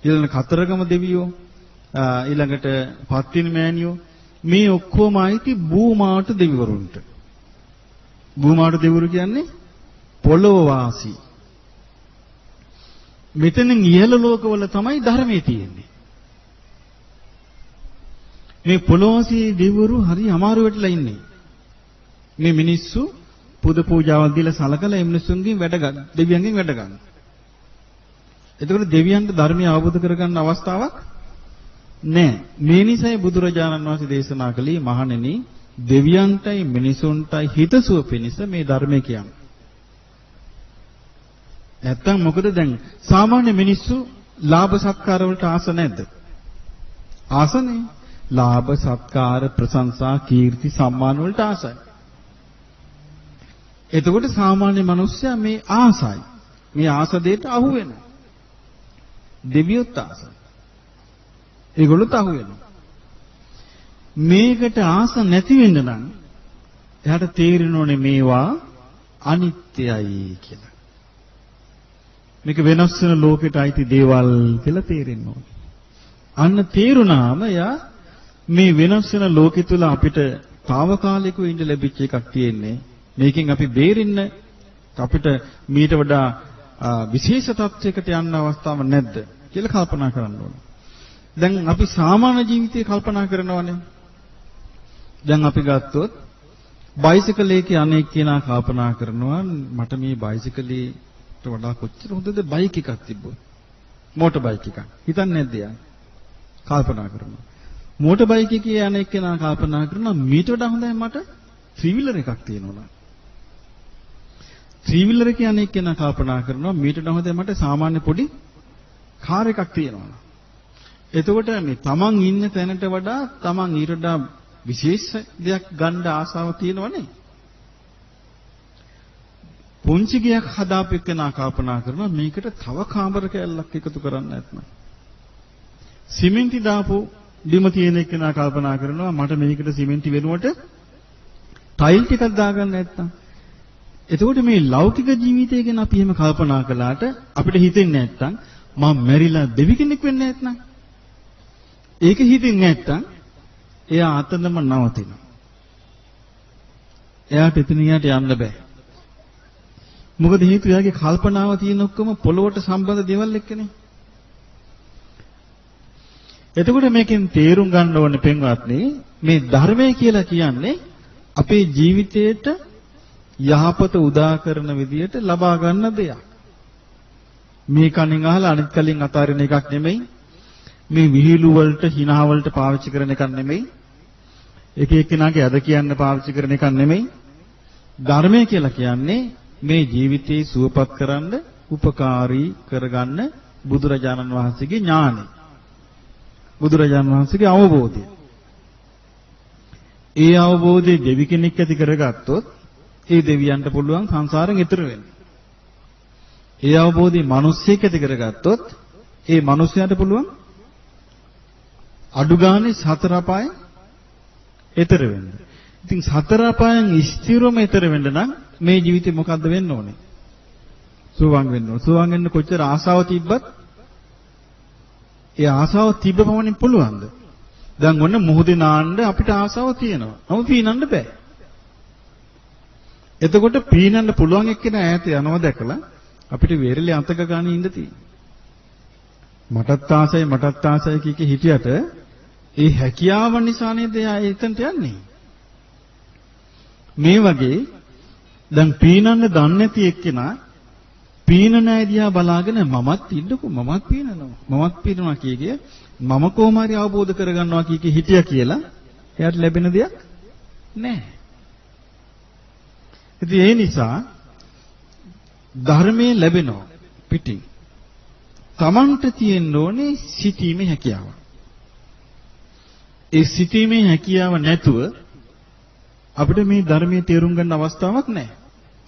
ඊළඟ කතරගම දෙවියෝ, ඊළඟට පත්තිනි මෑණියෝ, මේ ඔක්කොම ආйти භූමාට දෙවිවරුන්ට. භූමාට දෙවිවරු කියන්නේ පොළොව වාසී. මෙතනින් ඉහළ ලෝකවල තමයි ධර්මයේ තියෙන්නේ. මේ පොළොවසී දෙවිවරු හරි අමාරු වෙట్లా ඉන්නේ. මේ මිනිස්සු පුද පූජාවක් දීලා සලකලා මේ මිනිස්සුන්ගෙන් වැඩ ගන්න, දෙවියන්ගෙන් වැඩ ගන්න. එතකොට දෙවියන්ට ධර්මය අවබෝධ කරගන්න අවස්ථාවක් නැහැ. මේ නිසයි බුදුරජාණන් වහන්සේ දේශනා කළේ මහණෙනි දෙවියන්ටයි මිනිසුන්ටයි හිතසුව පිණිස මේ ධර්මය කියන්නේ. නැත්තම් මොකද දැන් සාමාන්‍ය මිනිස්සු ලාභ සත්කාර වලට ආස නැද්ද? ආසනේ. ලාභ සත්කාර ප්‍රශංසා කීර්ති සම්මාන වලට ආසයි. එතකොට සාමාන්‍ය මිනිස්සයා මේ ආසයි. මේ ආස දෙයට අහු වෙනවා. දෙවියොත් ආසයි. ඒගොල්ලොත් අහු වෙනවා. මේකට ආස නැති වෙන්න නම් එයාට තේරෙන්න ඕනේ මේවා අනිත්‍යයි කියලා. මේක වෙනස් වෙන ලෝකෙට අයිති දේවල් කියලා තේරෙන්න ඕනේ. අන්න තේරුණාම එයා මේ වෙනස් වෙන ලෝකෙ තුල අපිට తాවකාලිකව ඉඳ ලැබිච්ච එකක් තියෙන්නේ. මේකෙන් අපි බේරෙන්න අපිට මීට වඩා විශේෂ තත්යකට යන්න අවස්ථාවක් නැද්ද කියලා කල්පනා කරන්න ඕනේ. දැන් අපි සාමාන්‍ය ජීවිතේ කල්පනා කරනවානේ. දැන් අපි ගත්තොත් බයිසිකලයක අනේක කෙනා කල්පනා කරනවා මට මේ බයිසිකලයට වඩා කොච්චර හොඳද බයික් එකක් තිබ්බොත්. මෝටර් බයික් එකක්. හිතන්නේ නැද්ද යා? කල්පනා කරනවා. මෝටර් බයික් එකේ අනේක කෙනා කල්පනා කරනවා මීට වඩා හොඳයි මට ත්‍රී වීලර් එකක් තියෙනවා. ත්‍රී වීලර් එකේ අනේක කෙනා කල්පනා කරනවා මීට වඩා හොඳයි මට සාමාන්‍ය පොඩි කාර් එකක් තියෙනවා. එතකොට මේ තමන් ඉන්න තැනට වඩා තමන් ඊට වඩා විශේෂ දෙයක් ගන්න ආසාව තියෙනවනේ. පුංචි ගයක් හදාපෙන්න කල්පනා කරනවා මේකට තව කාමර කැලක් එකතු කරන්න නැත්නම්. සිමෙන්ති දාපු බිම තියෙන එකනා කල්පනා කරනවා මට මේකට සිමෙන්ති වෙනුවට ටයිල් ටිකක් දාගන්න නැත්නම්. එතකොට මේ ලෞකික ජීවිතය ගැන අපි එහෙම කල්පනා කළාට අපිට හිතෙන්නේ නැත්නම් මම මැරිලා දෙවි කෙනෙක් වෙන්නේ නැත්නම්. ඒක හිතින් නැත්තම් එයා අතනම නවතිනවා. එයාට එතන යට යන්න බෑ. මොකද හේතුව එයාගේ කල්පනාව තියෙන ඔක්කොම පොළොවට සම්බන්ධ දේවල් එක්කනේ. එතකොට මේකෙන් තේරුම් ගන්න ඕනේ පින්වත්නි මේ ධර්මය කියලා කියන්නේ අපේ ජීවිතේට යහපත උදා කරන විදියට ලබා ගන්න දෙයක්. මේ කණෙන් අහලා අනිත් කලින් අතාරින එකක් නෙමෙයි. මේ විහිළු වලට hina වලට පාවිච්චි කරන එකක් නෙමෙයි. එක එක්කෙනාගේ අද කියන්න පාවිච්චි කරන එකක් නෙමෙයි. ධර්මය කියලා කියන්නේ මේ ජීවිතේ සුවපත් කරන්න උපකාරී කරගන්න බුදුරජාණන් වහන්සේගේ ඥානය. බුදුරජාණන් වහන්සේගේ අවබෝධය. ඒ අවබෝධය දෙවි කෙනෙක් ඇති කරගත්තොත් ඒ දෙවියන්ට පුළුවන් සංසාරෙන් එතර වෙන්න. ඒ අවබෝධය මිනිස්සෙක් ඇති කරගත්තොත් ඒ මිනිසයාට පුළුවන් අඩු ගානේ සතර අපායන් එතර වෙන්න. ඉතින් සතර අපායන් ස්ථිරවම එතර වෙන්න නම් මේ ජීවිතේ මොකද්ද වෙන්න ඕනේ? සුවං වෙන්න ඕනේ. සුවං වෙන්න කොච්චර ආසාව තිබ්බත් ඒ ආසාව තිබ්බ පමණින් පුළුවන්ද? දැන් ඔන්න මුහුදේ නාන්න අපිට ආසාව තියෙනවා. නමුත් පීනන්න බෑ. එතකොට පීනන්න පුළුවන් එක්කෙනා ඈත යනවා දැකලා අපිට වේරලේ අතක ගන්න ඉඳ තියෙනවා. මටත් ආසයි කිය හිටියට ඒ හැකියාව නිසා නේද එතනට යන්නේ. මේ වගේ දැන් පීනන්න දන්නේ නැති එක්කෙනා පීනන ඇදියා බලාගෙන මමත් ඉන්නකො මමත් පීනනවා කිය මම කොහොම හරි අවබෝධ කරගන්නවා කිය හිටියා කියලා එයාට ලැබෙන දෙයක් නැහැ. ඉතින් ඒ නිසා ධර්මයේ ලැබෙනවා පිටින්. තමන්ට තියෙන්න ඕනේ සිටීමේ හැකියාව. ඒ සිටීමේ හැකියාව නැතුව අපිට මේ ධර්මයේ තේරුම් ගන්න අවස්ථාවක් නැහැ.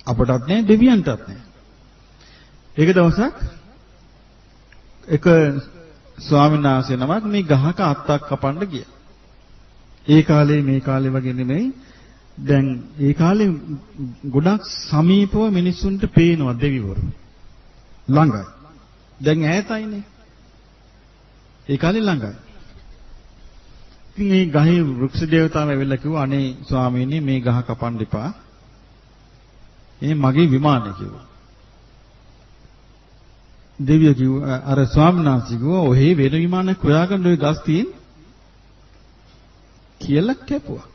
අපටත් නැහැ දෙවියන්ටත් නැහැ. ඒක දවසක් එක ස්වාමීන් වහන්සේ නමක් මේ ගහක අත්තක් කපන්න ගියා. ඒ කාලේ මේ කාලේ වගේ නෙමෙයි. දැන් ඒ කාලේ ගොඩක් සමීපව මිනිස්සුන්ට පේනවා දෙවිවරු. ළඟයි. දැන් ඈතයිනේ. ඒ කාලේ ළඟයි. ඉතින් මේ ගහේ වෘක්ෂ දේවතාව ඇවිල්ලා කිව්වා අනේ ස්වාමීනි මේ ගහ කපන්න එපා. මේ මගේ විමානය කිව්වා. දෙවියෝ කිව්වා අර ස්වාමීන් වහන්සේ කිව්වා ඔහේ වෙන විමානයක් හොයාගන්න ඔය ගස් තියෙන කියලා කැපුවා.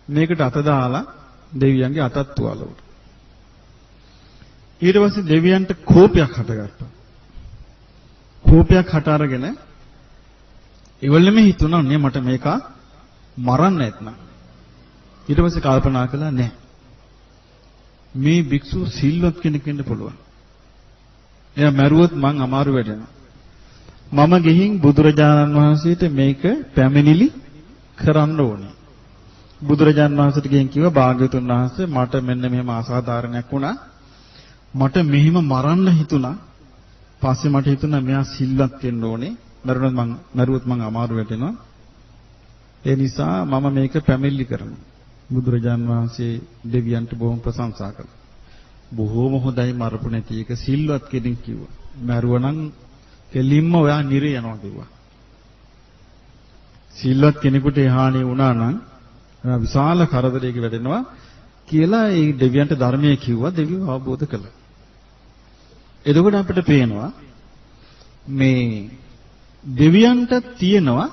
මේකට අත දාලා දෙවියන්ගේ අතත් තුවාලුවා. ඊට පස්සේ දෙවියන්ට කෝපයක් හටගත්තා. කෝපයක් හට අරගෙන ඉවල්ෙම හිතුණා නේ මට මේක මරන්න නැත්නම්. ඊට පස්සේ කල්පනා කළා නෑ. මේ භික්ෂුව සිල්වත් කෙනෙක් වෙන්න පුළුවන්. එයා මැරුවොත් මං අමාරු වෙනවා. මම ගිහින් බුදුරජාණන් වහන්සේට මේක පැමිණිලි කරන්න ඕනේ. බුදුරජාණන් වහන්සේට ගිහින් කිව්වා භාග්‍යවතුන් වහන්සේ මට මෙන්න මෙහෙම අසාධාරණයක් වුණා. මට මෙහිම මරන්න හිතුණා. පස්සේ මට හිතුණා මෙයා සිල්වත් වෙන්න ඕනේ. මරුවොත් මං අමාරු වෙනවා. ඒ නිසා මම මේක පැමිණිලි කරනවා. බුදුරජාණන් වහන්සේ දෙවියන්ට බොහොම ප්‍රශංසා කළා. බොහෝම හොඳයි මරපු නැති එක සිල්වත් කෙනෙක් කිව්වා. මරුවනම් කෙලින්ම ඔයා නිරේ යනවා කිව්වා. සිල්වත් කෙනෙකුට හානිය වුණා නම් විශාල කරදරයක වැටෙනවා කියලා ඒ දෙවියන්ට ධර්මයේ කිව්වා. දෙවියෝ අවබෝධ කළා. එතකොට අපිට පේනවා මේ දෙවියන්ට තියෙනවා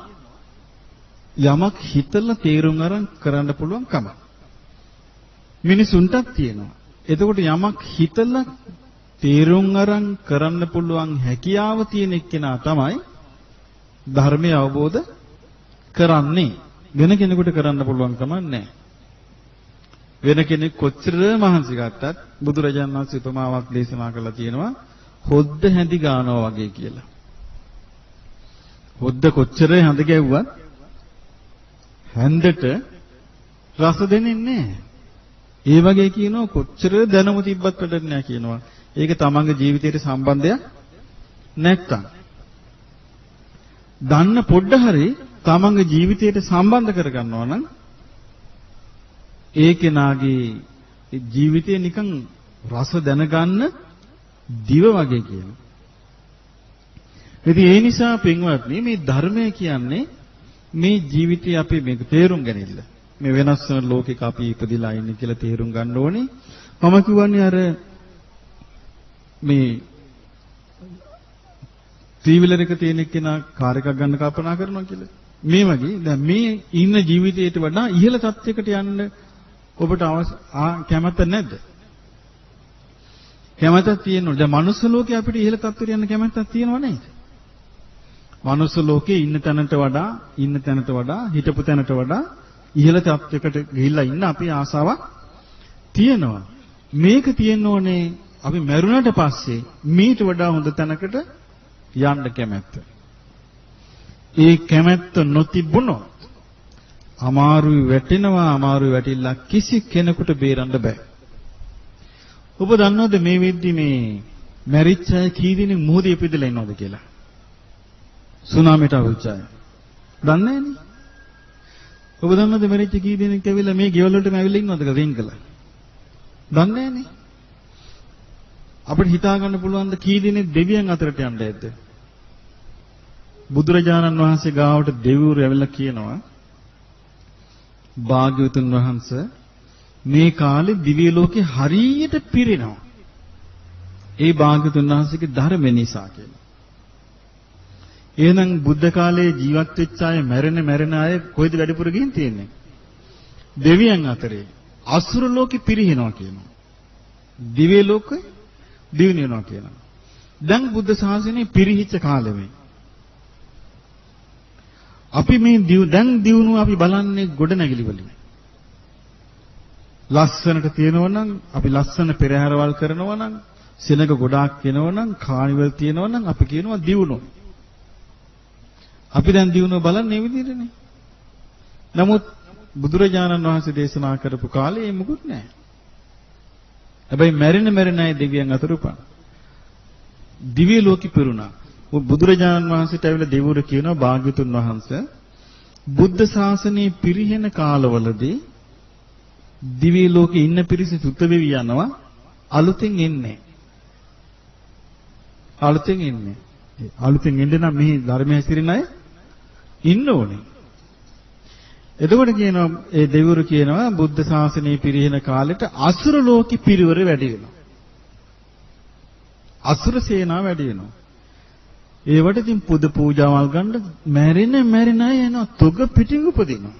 යමක් හිතලා තේරුම් අරන් කරන්න පුළුවන් කම. මිනිසුන්ටත් තියෙනවා. එතකොට යමක් හිතලා තේරුම් අරන් කරන්න පුළුවන් හැකියාව තියෙන එක්කෙනා තමයි ධර්මය අවබෝධ කරන්නේ. වෙන කෙනෙකුට කරන්න පුළුවන් කමක් නැහැ. වෙන කෙනෙක් කොච්චර මහන්සි ගත්තත් බුදුරජාණන් වහන්සේ උපමාවක් දේශනා කළා තියෙනවා හොද්ද හැඳි ගන්නවා වගේ කියලා. හොද්ද කොච්චර හැඳ ගැව්වත් හැන්දට රස දෙන්නේ නැහැ. ඒ වගේ කියනවා කොච්චර දැනුම තිබ්බත් වැඩක් නැහැ කියනවා. ඒක තමන්ගේ ජීවිතයට සම්බන්ධයක් නැත්තම්. දන්න පොඩ්ඩ හරි තමන්ගේ ජීවිතයට සම්බන්ධ කරගන්නවා නම් ඒ කෙනාගේ ජීවිතේ නිකන් රස දැනගන්න දිව වගේ කියනවා. ඉතින් ඒ නිසා පින්වත්නි මේ ධර්මය කියන්නේ මේ ජීවිතේ අපි මේක තේරුම් ගනින්න. මේ වෙනස් වෙන ලෝකෙක අපි ඉපදිලා ඉන්නේ කියලා තේරුම් ගන්න ඕනේ. මම කියවන්නේ අර මේ ත්‍රිවිලර් එක තියෙන කෙනා කාර් එකක් ගන්න කල්පනා කරනවා කියලා. මේ වගේ දැන් මේ ඉන්න ජීවිතයට වඩා ඉහළ තත්යකට යන්න ඔබට කැමැත්ත නැද්ද? කැමැත්තක් තියෙනවා. දැන් මනුස්ස ලෝකේ අපිට ඉහළ තත්ත්වයට යන්න කැමැත්තක් තියෙනව නේද? මනුස්ස ලෝකේ ඉන්න තැනට වඩා හිටපු තැනට වඩා ඉහළ තත්යකට ගිහිල්ලා ඉන්න අපේ ආසාවක් තියෙනවා. මේක තියෙන්න ඕනේ අපි මරුණට පස්සේ මීට වඩා හොඳ තැනකට යන්න කැමැත්ත. ඒ කැමැත්ත නොතිබුණොත් අමාරුයි වැටිලා කිසි කෙනෙකුට බේරන්න බෑ. ඔබ දන්නවද මේ වෙද්දි මේ මැරිච්ච අය කී දෙනෙක් මොහොතේ ඉපදලා ඉන්නවද කියලා? සුනාමිට අවුච්ච අය. දන්නේ නැනේ. ඔබ දන්නවද මැරිච්ච කී දෙනෙක් ඇවිල්ලා මේ ගෙවල් වලටම ඇවිල්ලා ඉන්නවද කියලා රින්ගල? දන්නේ නැනේ. අපිට හිතා ගන්න පුළුවන් ද කී දෙනෙක් දෙවියන් අතරට යන්න ඇද්ද? බුදුරජාණන් වහන්සේ ගාවට දෙවිවරු ඇවිල්ලා කියනවා භාග්‍යවතුන් වහන්සේ මේ කාලේ දිව්‍ය ලෝකේ හරියට පිරෙනවා. ඒ භාග්‍යවතුන් වහන්සේගේ ධර්ම නිසා කියලා. එහෙනම් බුද්ධ කාලේ ජීවත් වෙච්ච අය මැරෙන අය කොයිද වැඩිපුර ගිහින් තියෙන්නේ? දෙවියන් අතරේ. අසුර ලෝකෙ පිරිනවනවා කියනවා. දිව්‍ය ලෝකෙ දිවිනවනවා කියනවා. දැන් බුද්ධ ශාසනය පිරිහිච්ච කාලෙ මේ. අපි මේ දැන් දිනුව අපි බලන්නේ ගොඩනැගිලි වලින්. ලස්සනට තියෙනවා නම් අපි ලස්සන පෙරහැරවල් කරනවා නම් සෙනඟ ගොඩාක් වෙනවා නම් කානිවල් තියෙනවා නම් අපි කියනවා දිනුව. අපි දැන් දිනුව බලන්නේ මේ විදිහටනේ. නමුත් බුදුරජාණන් වහන්සේ දේශනා කරපු කාලේ ඒ මුකුත් නැහැ. හැබැයි මැරෙන අය දෙවියන් අතර උපන්. දිව්‍ය ලෝකෙ පිරුණා. බුදුරජාණන් වහන්සේට ඇවිල්ලා දෙවිවරු කියනවා භාග්‍යතුන් වහන්සේ බුද්ධ ශාසනයේ පිරිහෙන කාලවලදී දිව්‍ය ලෝකේ ඉන්න පිරිස සුත වෙවි යනවා අලුතෙන් එන්නේ. අලුතෙන් එන්න නම් මෙහි ධර්මයේ හැසිරෙන අය ඉන්න ඕනේ. එතකොට කියනවා ඒ දෙවිවරු කියනවා බුද්ධ ශාසනයේ පිරිහෙන කාලෙට අසුර ලෝකෙ පිරිවර වැඩි වෙනවා. අසුර සේනාව වැඩි වෙනවා. ඒවට ඉතින් පුද පූජාවල් ගන්න මැරෙන අය එනවා තොග පිටින් උපදිනවා.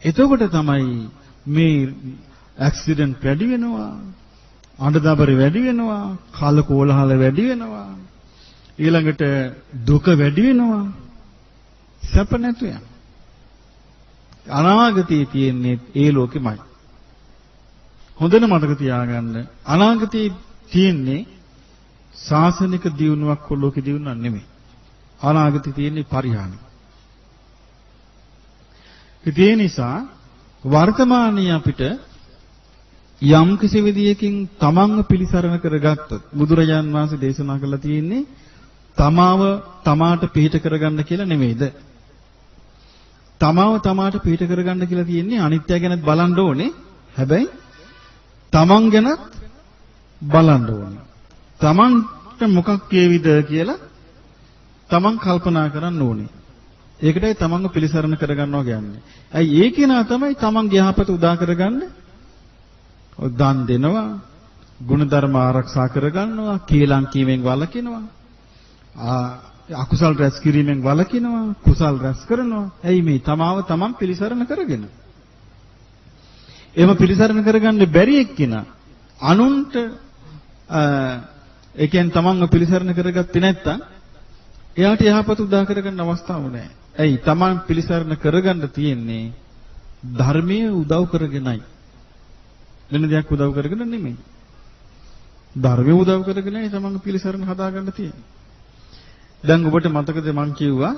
එතකොට තමයි මේ ඇක්සිඩන්ට් වැඩි වෙනවා, අඬදබර වැඩි වෙනවා, කලකෝලහල වැඩි වෙනවා, ඊළඟට දුක වැඩි වෙනවා, සැප නැතු යන. අනාගතයේ තියෙන්නේ ඒ ලෝකෙමයි. හොඳට මතක තියාගන්න අනාගතයේ තියෙන්නේ ශාසනික දියුණුවක් හෝ ලෝක දියුණුවක් නෙමෙයි. අනාගතයේ තියෙන්නේ පරිහානි. ඒ නිසා වර්තමානයේ අපිට යම් කිසි විදියකින් තමන්ව පිළිසරණ කරගත්තොත් බුදුරජාන් වහන්සේ දේශනා කළා තියෙන්නේ තමාට පිළිහිට කරගන්න කියලා නෙමෙයිද? තමාට පිළිහිට කරගන්න කියලා තියෙන්නේ අනිත්‍ය ගැනත් බලන්න ඕනේ. හැබැයි තමන් ගැනත් බලන්න ඕනේ. තමන්ට මොකක් වේවිද කියලා තමන් කල්පනා කරන්න ඕනේ. ඒකටයි තමන්ව පිළිසරණ කරගන්නවා කියන්නේ. ඇයි ඒ කෙනා තමයි තමන්ගේ යහපත උදා කරගන්න දන් දෙනවා, ගුණධර්ම ආරක්ෂා කරගන්නවා, කීලම් කීමෙන් වළකිනවා, අකුසල් රැස් කිරීමෙන් වළකිනවා, කුසල් රැස් කරනවා. ඇයි මේ තමන් පිළිසරණ කරගෙන. එහෙම පිළිසරණ කරගන්න බැරි එක්කිනා අනුන්ට ඒ කියන්නේ තමන්ව පිළිසරණ කරගත්තේ නැත්තම් එයාට යහපත උදා කරගන්න අවස්ථාවක් නැහැ. ඇයි තමන් පිළිසරණ කරගන්න තියෙන්නේ ධර්මයේ උදව් කරගෙනයි. වෙන දෙයක් උදව් කරගෙන නෙමෙයි. ධර්මයේ උදව් කරගෙනයි තමන් පිළිසරණ හදාගන්න තියෙන්නේ. දැන් ඔබට මතකද මං කිව්වා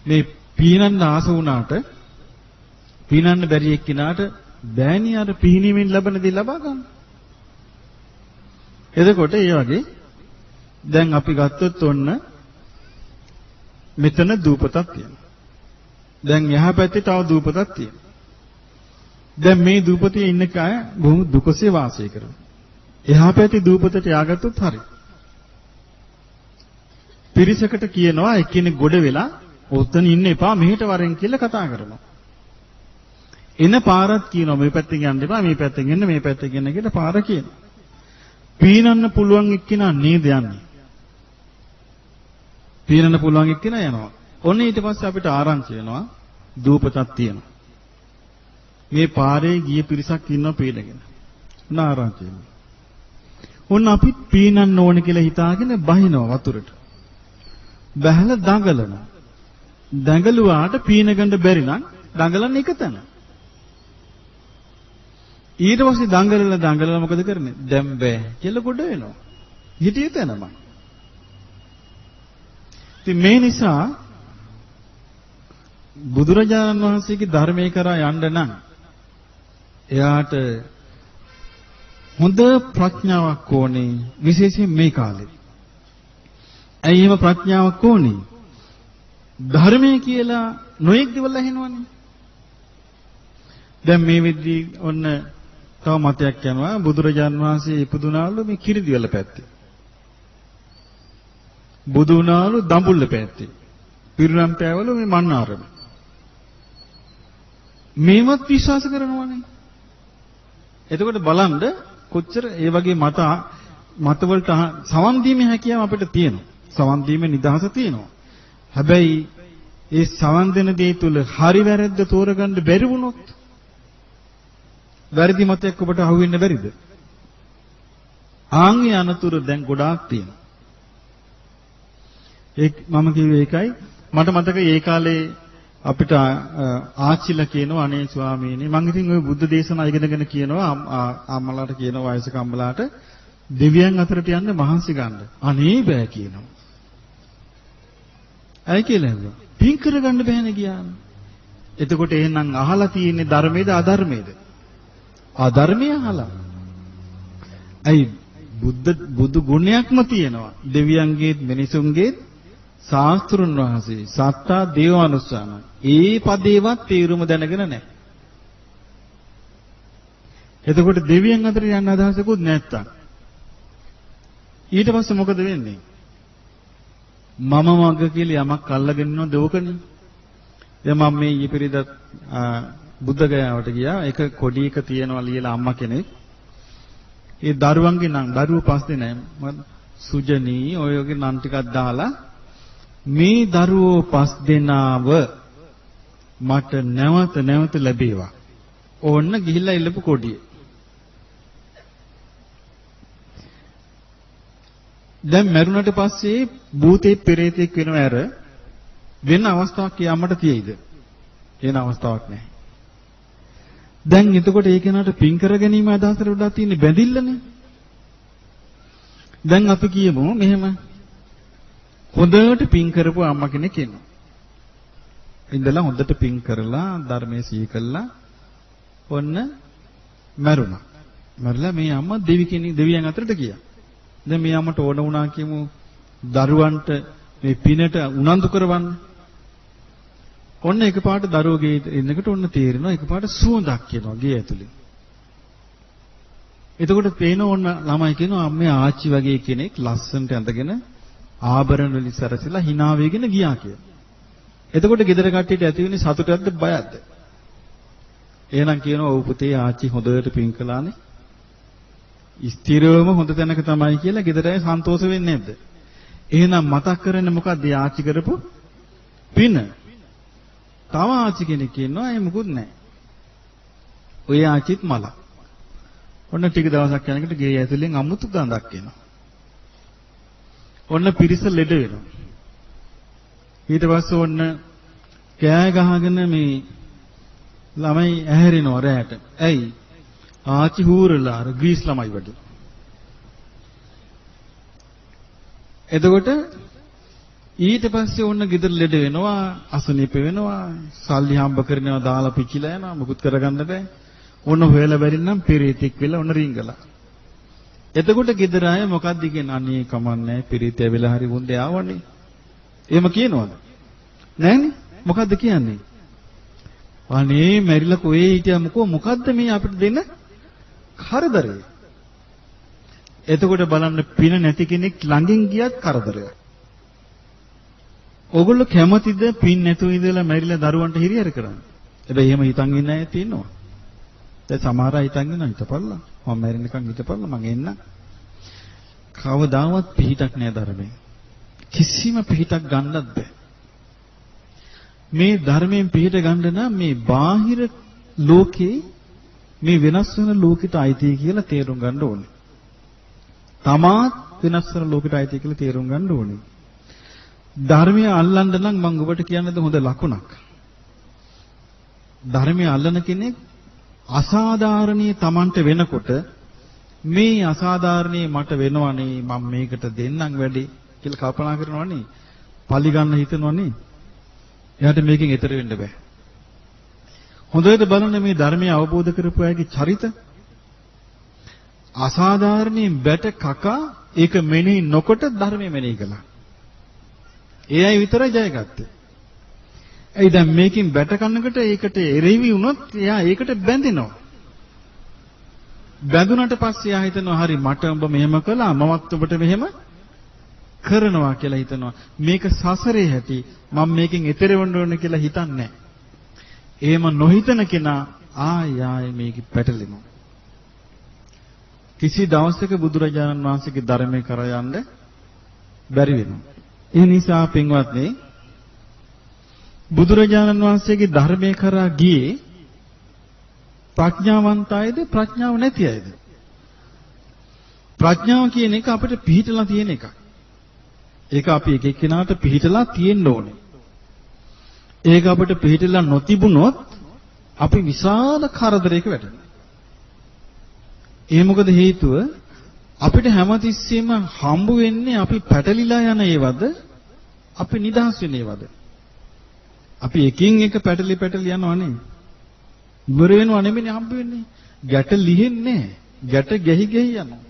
මේ පීනන්න ආස වුණාට පීනන්න බැරි එක්කිනාට බෑණි අර පිහිනීමෙන් ලබන දේ ලබා ගන්න. එතකොට ඒ වගේ දැන් අපි ගත්තොත් ඔන්න මෙතන දූපතක් තියෙනවා. දැන් එහා පැත්තේ තව දූපතක් තියෙනවා. දැන් මේ දූපතේ ඉන්න කය බොහොම දුකසේ වාසය කරනවා. එහා පැත්තේ දූපතට යාගත්තොත් හරි. පිරිසකට කියනවා එක්කෙනෙක් ගොඩ වෙලා ඔතන ඉන්න එපා මෙහෙට වරෙන් කියලා කතා කරනවා. එන පාරක් කියනවා මේ පැත්තෙන් යන්න එපා මේ පැත්තෙන් එන්න මේ පැත්තෙන් එන්න කියලා පාර කියනවා. පීනන්න පුළුවන් එක්කිනා නේද යන්නේ. පීනන්න පුළුවන් එක්කිනා යනවා. ඔන්න ඊට පස්සේ අපිට ආරංචි වෙනවා දූපතක් තියෙනවා. මේ පාරේ ගිය පිරිසක් ඉන්නවා පීනගෙන. ඔන්න ආරංචි වෙනවා. ඔන්න අපි පීනන්න ඕන කියලා හිතාගෙන බහිනවා වතුරට. බහලා දඟලනවා. දඟලුවාට පීන ගන්න බැරි නම් දඟලන්නේ එක තැන. ඊට පස්සේ දඟලලා මොකද කරන්නේ? දැන් බෑ කියලා ගොඩ වෙනවා. හිටියේ තැනමයි. ඉතින් මේ නිසා බුදුරජාණන් වහන්සේගේ ධර්මයේ කරා යන්න නම් එයාට හොඳ ප්‍රඥාවක් ඕනේ විශේෂයෙන් මේ කාලේ. ඇයි එහෙම ප්‍රඥාවක් ඕනේ? ධර්මයේ කියලා නොයෙක් දේවල් ඇහෙනවනේ. දැන් මේ විදිහේ ඔන්න තව මතයක් යනවා බුදුරජාන් වහන්සේ ඉපදුනාලු මේ කිරිදිවල පැත්තේ. බුදු වුණාලු දඹුල්ල පැත්තේ. පිරිනම් පෑවලු මේ මන්නාරම. මේවත් විශ්වාස කරනවනේ. එතකොට බලන්න කොච්චර ඒ වගේ මතවලට සවන් දීමේ හැකියාව අපිට තියෙනවා. සවන් දීමේ නිදහස තියෙනවා. හැබැයි ඒ සවන් දෙන දේ තුල හරි වැරද්ද තෝරගන්න බැරි වුණොත් වැරදි මතයක් ඔබට අහුවෙන්න බැරිද? ආන්ගේ අනතුරු දැන් ගොඩාක් තියෙනවා. මම කිව්වේ ඒකයි. මට මතකයි ඒ කාලේ අපිට ආච්චිලා කියනවා අනේ ස්වාමීනි මම ඉතින් ওই බුද්ධ දේශනා ඉගෙනගෙන කියනවා අම්මලාට කියනවා වයසක අම්මලාට දෙවියන් අතරට යන්න මහන්සි ගන්න. අනේ බෑ කියනවා. ඇයි කියලා ඇහුවා. පින් කරගන්න බෑනේ ගියාම. එතකොට එහෙනම් අහලා තියෙන්නේ ධර්මයේද අධර්මයේද? අධර්මය අහලා. ඇයි බුදු ගුණයක්ම තියෙනවා. දෙවියන්ගේ මිනිසුන්ගේ ශාස්ත්‍රුන් වහන්සේ සත්තා දේවානුස්සාන. ඒ පදේවත් තේරුම දැනගෙන නැහැ. එතකොට දෙවියන් අතර යන්න අදහසකුත් නැත්තම් ඊට පස්සේ මොකද වෙන්නේ? මම මග කියලා යමක් අල්ලගෙන ඉන්නවද ඕකනේ. දැන් මම මේ ඊපෙරිද බුද්ධ ගයාවට ගියා. ඒක කොඩි එක තියනවා ලියලා අම්මා කෙනෙක්. ඒ දරුවන්ගේ නම් දරුවෝ 5 දෙනයි. මම සුජනී ඔය වගේ නම් ටිකක් දාලා මේ දරුවෝ 5 දෙනාව මට නැවත ලැබේවා. ඕන්න ගිහිල්ලා ඉල්ලපු කොඩිය. දැන් මරුණට පස්සේ භූතේ පෙරේතෙක් වෙනව ඇර වෙන අවස්ථාවක් යන්නට තියෙයිද? එන අවස්ථාවක් නැහැ. දැන් එතකොට ඒ කෙනාට පින් කර ගැනීම අදහසට වඩා තියෙන්නේ බැඳිල්ලනේ. දැන් අපි කියමු මෙහෙම හොඳට පින් කරපු අම්මා කෙනෙක් ඉන්නවා. ඉඳලා හොඳට පින් කරලා ධර්මයේ සිහි කළා ඔන්න මරුණා. මරලා මේ අම්මා දෙවියන් අතරට ගියා. දැන් මේ අම්මට ඕන වුණා කියමු දරුවන්ට මේ පිනට උනන්දු කරවන්න. ඔන්න එකපාරට දරුවෝ ඉන්නකොට ඔන්න තේරෙනවා එකපාරට සුවඳක් එනවා ගේ ඇතුලේ. එතකොට පේන ඕන ළමයි කියනවා අම්මේ ආච්චි වගේ කෙනෙක් ලස්සනට ඇඳගෙන ආභරණ වලින් සැරසිලා hina වෙගෙන ගියා කියලා. එතකොට ගෙදර කට්ටියට ඇති වෙන්නේ සතුටක්ද බයක්ද? එහෙනම් කියනවා ඔව් පුතේ ආච්චි හොඳට පින් කළානේ. ස්ථිරවම හොඳ තැනක තමයි කියලා ගෙදර අය සන්තෝෂ වෙන්නේ නැද්ද? එහෙනම් මතක් කරන්නේ මොකද්ද ආච්චි කරපු පින? තව ආච්චි කෙනෙක් ඉන්නවා ඒ මොකුත් නැහැ. ඔය ආච්චිත් මල. ඔන්න ටික දවසක් යනකොට ගේ ඇතුලෙන් අමුතු ගඳක් එනවා. ඔන්න පිරිස ලෙඩ වෙනවා. ඊට පස්සේ ඔන්න කෑ ගහගෙන මේ ළමයි ඇහැරෙනවා රැයට. ඇයි? ආච්චි හූරලා අර ග්‍රීස් ළමයි වගේ. එතකොට ඊට පස්සේ ඔන්න ගෙදර ලෙඩ වෙනවා, අසනීප වෙනවා, සල්ලි හම්බ කරනවා දාලා පිච්චිලා යනවා, මුකුත් කරගන්න බෑ. ඔන්න හොයලා බැරි නම් පෙරේතෙක් වෙලා ඔන්න රිංගලා. එතකොට ගෙදර අය මොකක්ද කියන්නේ? අනේ කමන්නේ පෙරේතය වෙලා හරි වුන්දේ ආවනේ. එහෙම කියනවද? නෑනේ. මොකද්ද කියන්නේ? අනේ මැරිලා කොහේ හිටියා මොකද්ද මේ අපිට දෙන්න කරදරේ. එතකොට බලන්න පින නැති කෙනෙක් ළඟින් ගියත් කරදරයක්. ඕගොල්ලෝ කැමතිද පින් නැතුව ඉඳලා මැරිලා දරුවන්ට හිරිහැර කරන්න? හැබැයි එහෙම හිතන් ඉන්න අය තියෙනවා. දැන් සමහර අය හිතන් ඉන්නවා හිතපල්ලා. මම මැරෙන්නකන් හිතපල්ලා මං එන්න. කවදාවත් පිහිටක් නෑ ධර්මයෙන්. කිසිම පිහිටක් ගන්නත් බෑ. මේ ධර්මයෙන් පිහිට ගන්න නම් මේ බාහිර ලෝකේ මේ වෙනස් වෙන ලෝකෙට අයිති කියලා තේරුම් ගන්න ඕනේ. තමාත් වෙනස් වෙන ලෝකෙට අයිති කියලා තේරුම් ගන්න ඕනේ. ධර්මය අල්ලන්න නම් මම ඔබට කියන්නද හොඳ ලකුණක්. ධර්මය අල්ලන කෙනෙක් අසාධාරණීය Tamanට වෙනකොට මේ අසාධාරණීය මට වෙනවනේ මම මේකට දෙන්නම් වැඩි කියලා කල්පනා කරනවනේ. පලි ගන්න හිතනවනේ. එයාට මේකෙන් ඈතර වෙන්න බෑ. හොඳට බලන්න මේ ධර්මය අවබෝධ කරපු අයගේ චරිත අසාධාරණයෙන් බැට කකා ඒක මෙනෙහි නොකොට ධර්මය මෙනෙහි කළා. ඒ අය විතරයි ජයගත්තේ. ඒ දැන් මේකෙන් බැට කන්නකට ඒකට එරෙවි වුණොත් එයා ඒකට බැඳෙනවා. බැඳුනට පස්සේ එයා හිතනවා හරි මට ඔබ මෙහෙම කළා මමත් ඔබට මෙහෙම කරනවා කියලා හිතනවා. මේක සසරේ හැටි මම මේකෙන් එතෙර වෙන්න ඕන කියලා හිතන්නේ නැහැ. එහෙම නොහිතන කෙනා ආය මේක පැටලෙනවා. කිසි දවසක බුදුරජාණන් වහන්සේගේ ධර්මයේ කරා යන්න බැරි වෙනවා. ඒ නිසා පින්වත්නි බුදුරජාණන් වහන්සේගේ ධර්මයේ කරා ගියේ ප්‍රඥාවන්ත අයද ප්‍රඥාව නැති අයද? ප්‍රඥාව කියන එක අපිට පිහිටලා තියෙන එකක්. ඒක අපි එක එක්කෙනාට පිහිටලා තියෙන්න ඕනේ. ඒක අපිට පිහිටලා නොතිබුණොත් අපි විශාල කරදරයක වැටෙනවා. ඒ මොකද හේතුව අපිට හැමතිස්සෙම හම්බ වෙන්නේ අපි පැටලිලා යන ඒවද අපි නිදහස් වෙන ඒවද? අපි එකින් එක පැටලි යනවනේ. ඉවර වෙනව නෙමෙයි හම්බ වෙන්නේ. ගැට ලිහෙන්නේ ගැට ගැහි යනවා.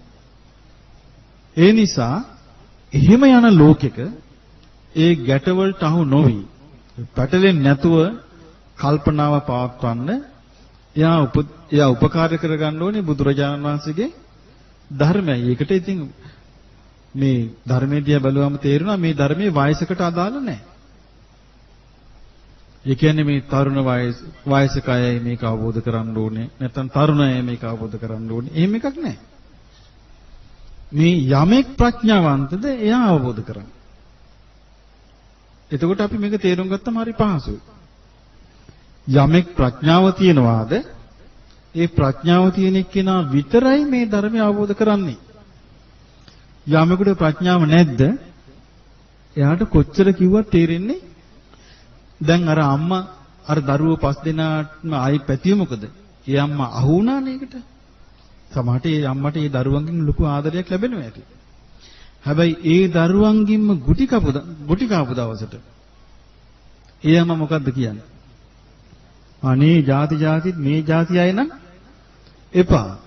ඒ නිසා එහෙම යන ලෝකෙක ඒ ගැටවලට අහු නොවි පැටලෙන්නේ නැතුව කල්පනාව පවත්වන්න එයා උපකාර කරගන්න ඕනේ බුදුරජාණන් වහන්සේගේ ධර්මයයි. ඒකට ඉතින් මේ ධර්මයේ දිහා බලුවම තේරෙනවා මේ ධර්මයේ වයසකට අදාළ නැහැ. ඒ කියන්නේ මේ තරුණ වයසක අයයි මේක අවබෝධ කරගන්න ඕනේ. නැත්නම් තරුණ අය මේක අවබෝධ කරගන්න ඕනේ. එහෙම එකක් නැහැ. මේ යමෙක් ප්‍රඥාවන්තද එයා අවබෝධ කරගන්න. එතකොට අපි මේක තේරුම් ගත්තම හරි පහසුයි. යමෙක් ප්‍රඥාව තියනවාද ඒ ප්‍රඥාව තියෙන එක්කෙනා විතරයි මේ ධර්මය අවබෝධ කරන්නේ. යමෙකුට ප්‍රඥාව නැද්ද එයාට කොච්චර කිව්වත් තේරෙන්නේ. දැන් අර අම්මා අර දරුවෝ 5 දෙනාටම ආයි පැතිය මොකද? ඒ අම්මා අහු වුණානේ ඒකට. සමහරට ඒ අම්මට ඒ දරුවන්ගෙන් ලොකු ආදරයක් ලැබෙනවා ඇති. හැබැයි ඒ දරුවන්ගින්ම ගුටි කාපු දවසට ඒ අම්මා මොකද්ද කියන්නේ? අනේ ಜಾතිත් මේ ಜಾති අය නම් එපා.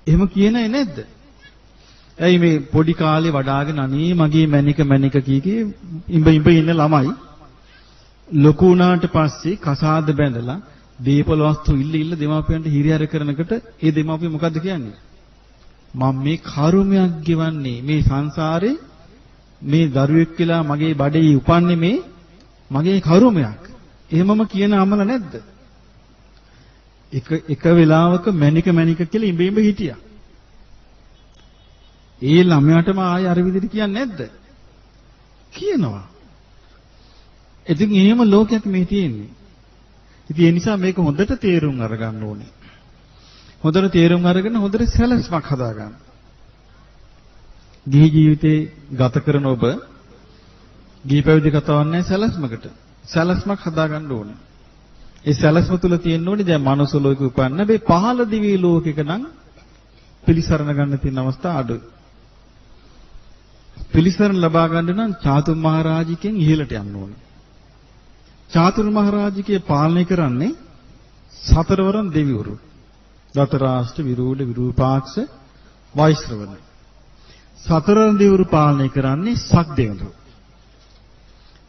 එහෙම කියන අය නැද්ද? ඇයි මේ පොඩි කාලේ වඩාගෙන අනේ මගේ මැනික කීකී ඉඹ ඉන්න ළමයි ලොකු වුණාට පස්සේ කසාද බැඳලා දීපල වස්තු ඉල්ල දෙමාපියන්ට හිරිහැර කරනකොට ඒ දෙමාපිය මොකද්ද කියන්නේ? මම මේ කර්මයක් ගෙවන්නේ මේ සංසාරේ මේ දරුවෙක් කියලා මගේ බඩේ උපන්නේ මේ මගේ කර්මයක්. එහෙමම කියන අමල නැද්ද? එක වෙලාවක මැනික කියලා ඉඹ හිටියා. ඒ ළමයාටම ආයෙ අර විදිහට කියන්නේ නැද්ද? කියනවා. ඉතින් එහෙම ලෝකයක් මේ තියෙන්නේ. ඉතින් ඒ නිසා මේක හොඳට තේරුම් අරගන්න ඕනේ. හොඳට තේරුම් අරගෙන හොඳට සැලැස්මක් හදාගන්න. ගිහි ජීවිතේ ගත කරන ඔබ ගිහි පැවිදි කතාවක් නැහැ සැලැස්මකට. සැලැස්මක් හදාගන්න ඕනේ. ඒ සැලැස්ම තුල තියෙන්න ඕනේ දැන් මනුස්ස ලෝකෙ උපන්න මේ පහළ දිවි ලෝකෙක නම් පිළිසරණ ගන්න තියෙන අවස්ථා අඩුයි. පිළිසරණ ලබා ගන්න නම් චාතුම් මහරජිකෙන් ඉහළට යන්න ඕනේ. චාතුරු මහරජිකේ පාලනය කරන්නේ සතරවරන් දෙවිවරු. දතරාෂ්ට විරූඩ විරූපාක්ෂ වෛශ්‍රවණ. සතරවරන් දෙවිවරු පාලනය කරන්නේ සක්දෙවිඳු.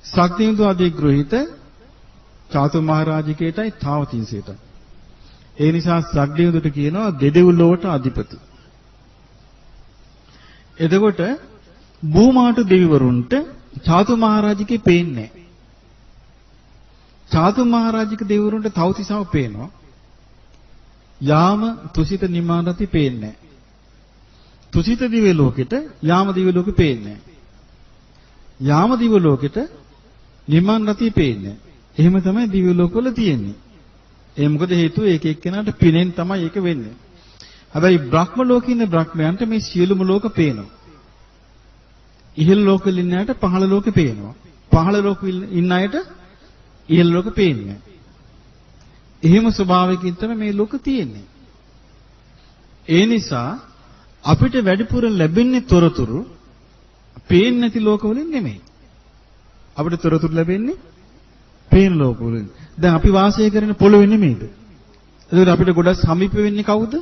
සක්දෙවිඳු අධිග්‍රහිත චාතුරු මහරජිකේටයි තාවතින්සේටයි. ඒ නිසා සක්දෙවිඳුට කියනවා දෙදෙව්ලොවට අධිපති. එතකොට භූමාට දෙවිවරුන්ට චාතුරු මහරජිකේ පේන්නේ නැහැ. චාතුම් මහරජික දෙවිවරුන්ට තවතිසම පේනවා. යාම තුසිත නිමානති පේන්නේ නැහැ. තුසිත දිව්‍ය ලෝකෙට යාම දිව්‍ය ලෝකෙ පේන්නේ නැහැ. යාම දිව්‍ය ලෝකෙට නිමානති පේන්නේ නැහැ. එහෙම තමයි දිව්‍ය ලෝකවල තියෙන්නේ. ඒ මොකද හේතුව ඒක එක්කෙනාට පිනෙන් තමයි ඒක වෙන්නේ. හැබැයි බ්‍රහ්ම ලෝකේ ඉන්න බ්‍රහ්මයන්ට මේ සියලුම ලෝක පේනවා. ඉහළ ලෝකෙල ඉන්න අයට පහළ ලෝකෙ පේනවා. පහළ ලෝකෙ ඉන්න අයට ඉහළ ලෝක පේන්නේ. එහෙම ස්වභාවයකින් තමයි මේ ලෝක තියෙන්නේ. ඒ නිසා අපිට වැඩිපුර ලැබෙන්නේ තොරතුරු පේන්නේ නැති ලෝකවලින් නෙමෙයි. අපිට තොරතුරු ලැබෙන්නේ පේන ලෝකවලින්. දැන් අපි වාසය කරන පොළොවේ නෙමෙයිද? ඒකට අපිට ගොඩක් සමීප වෙන්නේ කවුද?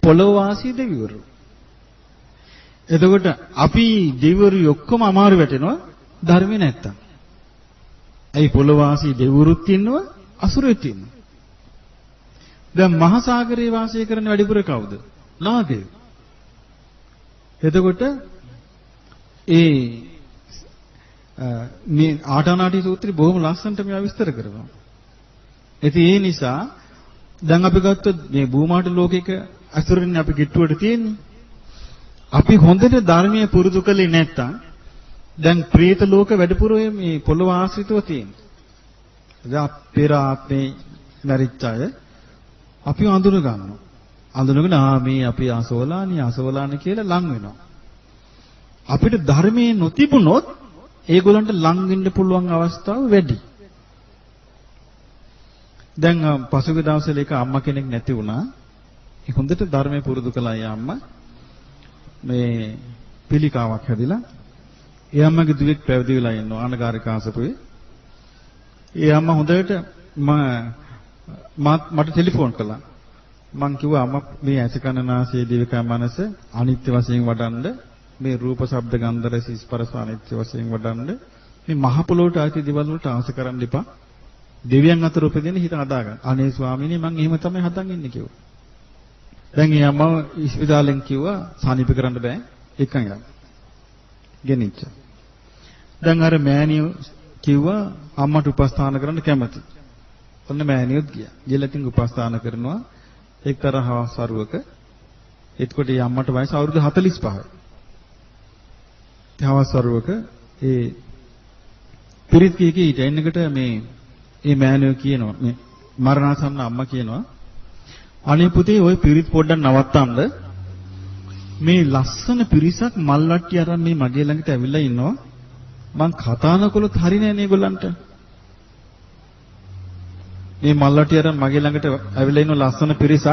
පොළොව වාසී දෙවිවරු. එතකොට අපි දෙවිවරු ඔක්කොම අමාරු වැටෙනවා ධර්මේ නැත්තම්. ඇයි පොළොවාසී දෙවිවරුත් ඉන්නවා අසුරෙත් ඉන්නවා. දැන් මහා සාගරයේ වාසය කරන වැඩිපුර කවුද? නාගයෝ. එතකොට ඒ මේ ආටානාටි සූත්‍රය බොහොම ලස්සනට මේවා විස්තර කරනවා. ඉතින් ඒ නිසා දැන් අපි ගත්තොත් මේ භූමාට ලෝකයක අසුරින් අපි කිට්ටුවට තියෙන්නේ. අපි හොඳට ධර්මයේ පුරුදු කළේ නැත්තම් දැන් ප්‍රේත ලෝක වැඩිපුර මේ පොළොව ආශ්‍රිතව තියෙනවා. දැන් පෙර ආත්මේ මරිච්ච අය අපි අඳුර ගන්නවා. අඳුනගෙන මේ අපි අසෝලානි කියලා ලං වෙනවා. අපිට ධර්මයේ නොතිබුණොත් ඒගොල්ලන්ට ලං වෙන්න පුළුවන් අවස්ථාව වැඩි. දැන් පසුගිය දවස්වල එක අම්මා කෙනෙක් නැති වුණා. ඒ හොඳට ධර්මයේ පුරුදු කළා ඒ අම්මා. මේ පිළිකාවක් හැදිලා ඒ අම්මගේ දුවෙක් පැවිදි වෙලා ඉන්නවා අනගාരിക ආසපුවේ. ඒ අම්මා හොඳට මට ටෙලිෆෝන් කළා. මං කිව්වා අම්මා මේ ඇස කන නාසය දිවකය මනස අනිත්‍ය වශයෙන් වඩන්න මේ රූප ශබ්ද ගන්ධ රස ස්පර්ශ අනිත්‍ය වශයෙන් වඩන්න මේ මහ පොළොවට ආති දේවල් වලට ආස කරන්න එපා. දෙවියන් අතර උපදින හිත හදාගන්න. අනේ ස්වාමීනි මං එහෙම තමයි හදන් ඉන්නේ කිව්වා. දැන් ඒ අම්මා ඉස්පිතාලෙන් කිව්වා සනීප කරන්න බෑ එකන් යන්න. ගෙනිච්ච. දැන් අර මෑණියෝ කිව්වා අම්මට උපස්ථාන කරන්න කැමති. ඔන්න මෑණියොත් ගියා. ගිහලා තින් උපස්ථාන කරනවා එක්තරා හවස්වරුවක. එතකොට ඒ අම්මට වයස අවුරුදු 45යි. හවස්වරුවක ඒ පිරිත් කීකේ ඊට එන්නකට මේ මෑණියෝ කියනවා මේ මරණාසන්න අම්මා කියනවා අනේ පුතේ ওই පිරිත් පොඩ්ඩක් නවත්තන්න මේ ලස්සන පිරිසක් මල්වට්ටි අරන් මේ මගේ ළඟට ඇවිල්ලා ඉන්නවා මං කතා නොකළොත් හරිනේ නේ ඒගොල්ලන්ට මේ මල්වට්ටි අරන් මගේ ළඟට ඇවිල්ලා ඉන්න ලස්සන පිරිසක්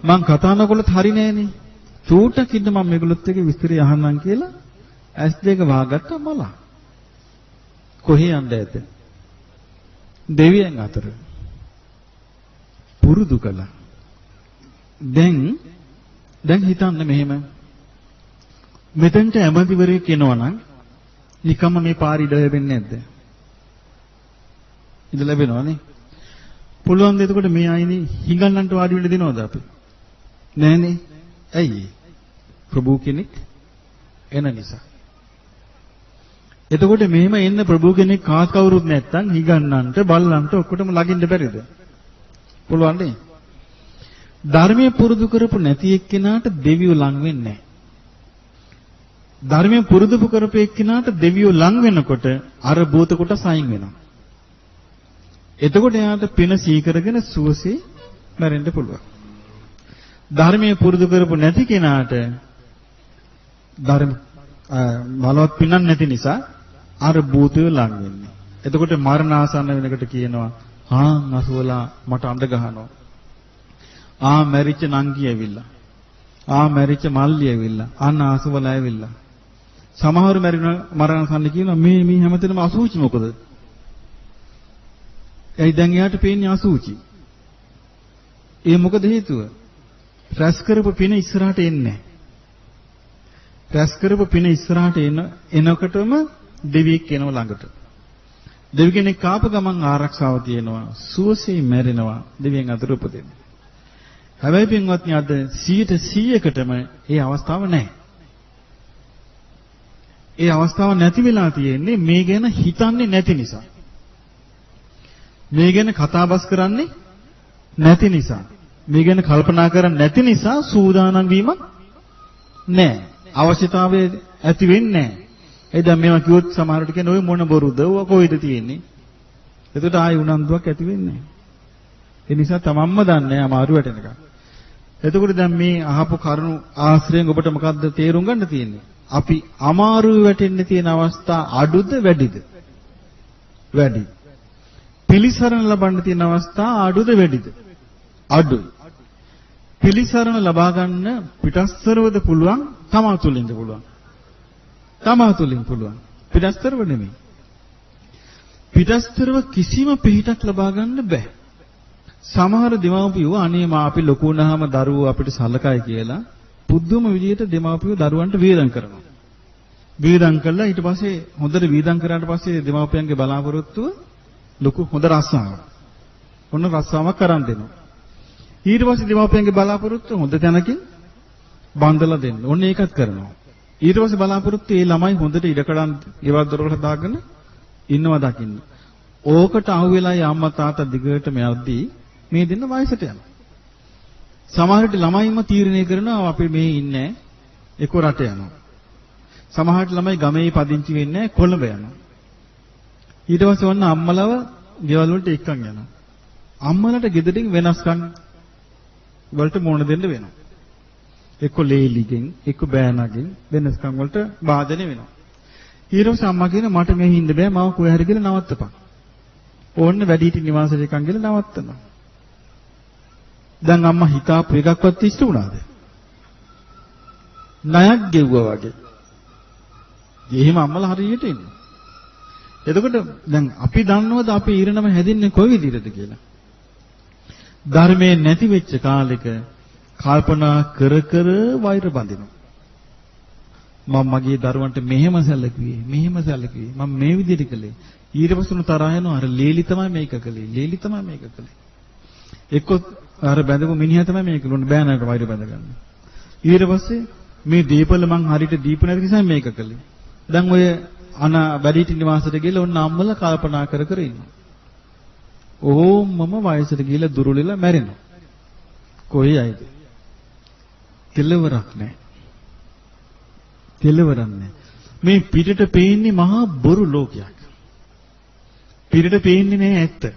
මං කතා නොකළොත් හරිනේ නේ චූටක් ඉන්න මම මේගොල්ලොත් එක්ක විස්තරය අහන්නම් කියලා ඇස් දෙක වහගත්ත මල කොහේ යන්නද ඇත දෙවියන් අතර පුරුදු කළා. දැන් හිතන්න මෙහෙම මෙතෙන්ට ඇමතිවරයෙක් එනවනම් නිකම්ම මේ පාරි ඉඩ ලැබෙන්නේ නැද්ද? ඉඩ ලැබෙනවනේ. පුළුවන් ද එතකොට මේ ආයිනේ හිඟන්නන්ට වාඩි වෙන්න දෙනවද අපි? නෑනේ. ඇයි? ප්‍රභූ කෙනෙක් එන නිසා. එතකොට මෙහෙම එන්න ප්‍රභූ කෙනෙක් කාස් කවුරුත් නැත්තම් හිඟන්නන්ට බල්ලන්ට ඔක්කොටම ළඟින්න බැරිද? පුළුවන් නේ. ධර්මයේ පුරුදු කරපු නැති එක්කෙනාට දෙවියෝ ලං වෙන්නේ නැහැ. ධර්මයේ පුරුදු කරපු එක්කෙනාට දෙවියෝ ලං වෙනකොට අර භූත කොටස අයින් වෙනවා. එතකොට එයාට පින සීකරගෙන සුවසේ මැරෙන්න පුළුවන්. ධර්මයේ පුරුදු කරපු නැති කෙනාට බලවත් පිනක් නැති නිසා අර භූතය ලං වෙන්නේ. එතකොට මරණාසන්න වෙනකොට කියනවා අසුවලා මට අඬ ගහනවා. මැරිච්ච නංගි ඇවිල්ලා. මැරිච්ච මල්ලි ඇවිල්ලා. අසුවලා ඇවිල්ලා. සමහර මරණාසන්න කියනවා මේ හැමතැනම අසුචි මොකද? එයි දැන් එයාට පේන්නේ අසුචි. ඒ මොකද හේතුව? රැස් කරපු පින ඉස්සරහට එන්නේ නැහැ. රැස් කරපු පින ඉස්සරහට එනකොටම දෙවියෙක් එනවා ළඟට. දෙවි කෙනෙක් කාප ගමන් ආරක්ෂාව තියෙනවා. සුවසේ මැරෙනවා දෙවියන් අතර උපදින්න. හැබැයි පින්වත්නි අද 100%කටම ඒ අවස්ථාව නැහැ. ඒ අවස්ථාව නැති වෙලා තියෙන්නේ මේ ගැන හිතන්නේ නැති නිසා. මේ ගැන කතාබස් කරන්නේ නැති නිසා. මේ ගැන කල්පනා කරන්නේ නැති නිසා සූදානම් වීමක් නැහැ. අවශ්‍යතාවය ඇති වෙන්නේ නැහැ. එදා මේවා කිව්වොත් සමහරට කියන්නේ ඔය මොන බොරුද? ඔය කොයිද තියෙන්නේ? එතකොට ආයි උනන්දුවක් ඇති වෙන්නේ නැහැ. ඒ නිසා තමන්ම දන්නේ අමාරු වැටෙනකම්. එතකොට දැන් මේ අහපු කරුණු ආශ්‍රයෙන් ඔබට මොකද්ද තේරුම් ගන්න තියෙන්නේ? අපි අමාරු වැටෙන්න තියෙන අවස්ථා අඩුද වැඩිද? වැඩි. පිළිසරණ ලබන්න තියෙන අවස්ථා අඩුද වැඩිද? අඩුයි. පිළිසරණ ලබා ගන්න පිටස්තරවද පුළුවන්, තමා තුලින්ද පුළුවන්? තමා තුලින් පුළුවන්. පිටස්තරව නෙමෙයි. පිටස්තරව කිසිම පිහිටක් ලබා ගන්න බෑ. සමහර දෙමව්පියෝ අනේ අපි ලොකු වුණාම දරුවෝ අපිට සලකයි කියලා පුදුම විදියට දෙමව්පියෝ දරුවන්ට වේදම් කරනවා. වේදම් කළා ඊට පස්සේ හොඳට වේදම් කරාට පස්සේ දෙමව්පියන්ගේ බලාපොරොත්තුව ලොකු හොඳ රස්සාවක්. ඔන්න රස්සාවක් කරන් දෙනවා. ඊට පස්සේ දෙමව්පියන්ගේ බලාපොරොත්තුව හොඳ තැනකින් බඳලා දෙන්න. ඔන්න ඒකත් කරනවා. ඊට පස්සේ බලාපොරොත්තු ඒ ළමයි හොඳට ඉඩකඩම් ඒවා දොරවල් හදාගෙන ඉන්නවා දකින්න. ඕකට අහුවෙලා අම්මා තාත්තා දිගටම යද්දී මේ දෙන්න වයසට යනවා. සමහර විට ළමයිම තීරණය කරනවා අපි මේ ඉන්නේ එක රට යනවා. සමහර විට ළමයි ගමේ පදිංචි වෙන්නේ කොළඹ යනවා. ඊට පස්සේ වන්න අම්මලව ගෙවල් වලට එක්කන් යනවා. අම්මලට ගෙදරින් වෙනස්කම් වලට මුහුණ දෙන්න වෙනවා. එක්ක ලේලිගෙන් එක්ක බෑනගෙන් වෙනස්කම් වලට භාජනය වෙනවා. ඊට පස්සේ අම්මා කියන මට මේ හින්ද බෑ මම කොහේ හරි ගිහලා නවත්තපන්. ඕන්න වැඩිහිටි නිවාසයට එකන් ගිහලා නවත්තනවා. දැන් අම්මා හිතාපු එකක්වත් ඉෂ්ට වුණාද? ණයක් ගෙව්වා වගේ. එහෙම අම්මලා හරියට ඉන්නේ. එතකොට දැන් අපි දන්නවද අපේ ඊරණම හැදින්නේ කොයි විදිහටද කියලා? ධර්මයේ නැති වෙච්ච කාලෙක කල්පනා කර කර වෛර බඳිනවා. මම මගේ දරුවන්ට මෙහෙම සැලකුවේ මම මේ විදිහට කළේ. ඊට පස්සේ තරහ යනවා අර ලේලි තමයි මේක කළේ. එක්ක අර බැඳපු මිනිහා තමයි මේක කළේ. බෑනකට වෛර බඳ ගන්න. ඊට පස්සේ මේ දීපල මං හරියට දීපු නැති නිසා මේක කළේ. දැන් ඔය වැඩිහිටි නිවාසයට ගිහලා ඔන්න අම්මලා කල්පනා කර කර ඉන්නවා. ඕම්මම වයසට ගිහලා දුරුලෙලා මැරෙනවා. කොහේ යයිද? කෙලවරක් නැහැ. මේ පිටට පේන්නේ මහා බොරු ලෝකයක්. පිටට පේන්නේ නෑ ඇත්ත.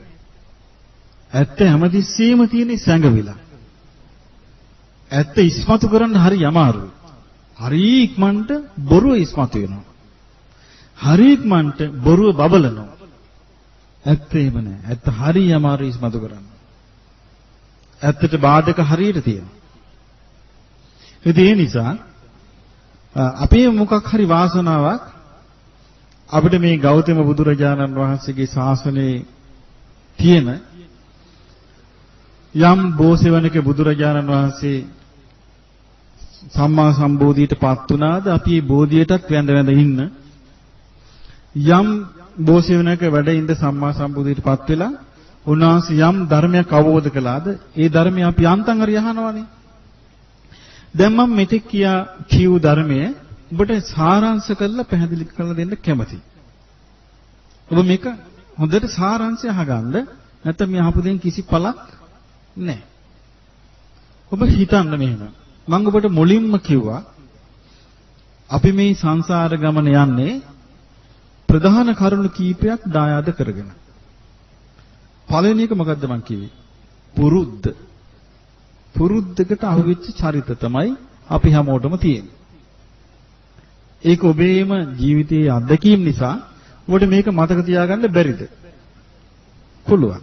ඇත්ත හැමතිස්සෙම තියෙන සැඟවිලා. ඇත්ත ඉස්මතු කරන්න හරි අමාරුයි. හරි ඉක්මනට බොරුව ඉස්මතු වෙනවා. හරි ඉක්මනට බොරුව බබලනවා. ඇත්ත එහෙම නෑ. ඇත්ත හරි අමාරුයි ඉස්මතු කරන්න. ඇත්තට බාධක හරියට තියෙනවා. ඒ නිසා අපේ මොකක් හරි වාසනාවක් අපිට මේ ගෞතම බුදුරජාණන් වහන්සේගේ ශාසනයේ තියෙන යම් බෝසෙවණක බුදුරජාණන් වහන්සේ සම්මා සම්බෝධියටපත් වුණාද අපි මේ බෝධියටත් වැඳ වැඳ ඉන්න යම් බෝසෙවණක වැඩ ඉඳ සම්මා සම්බෝධියටපත් වෙලා උන්වහන්සේ යම් ධර්මයක් අවබෝධ කළාද ඒ ධර්මය අපි අන්තං හරි අහනවනේ. දැන් මම මෙතෙක් කියූ ධර්මයේ ඔබට සාරාංශ කරලා පැහැදිලි කරලා දෙන්න කැමතියි. ඔබ මේක හොඳට සාරාංශය අහගන්න නැත්නම් මේ අහපු දෙයින් කිසි පළක් නැහැ. ඔබ හිතන්න මෙහෙම. මම ඔබට මුලින්ම කිව්වා අපි මේ සංසාර ගමන යන්නේ ප්‍රධාන කරුණු කීපයක් දායාද කරගෙන. පළවෙනි එක මොකද්ද මං කිව්වේ? පුරුද්දකට අහුවෙච්ච චරිත තමයි අපි හැමෝටම තියෙන්නේ. ඒක ඔබේම ජීවිතයේ අත්දැකීම් නිසා ඔබට මේක මතක තියාගන්න බැරිද? පුළුවන්.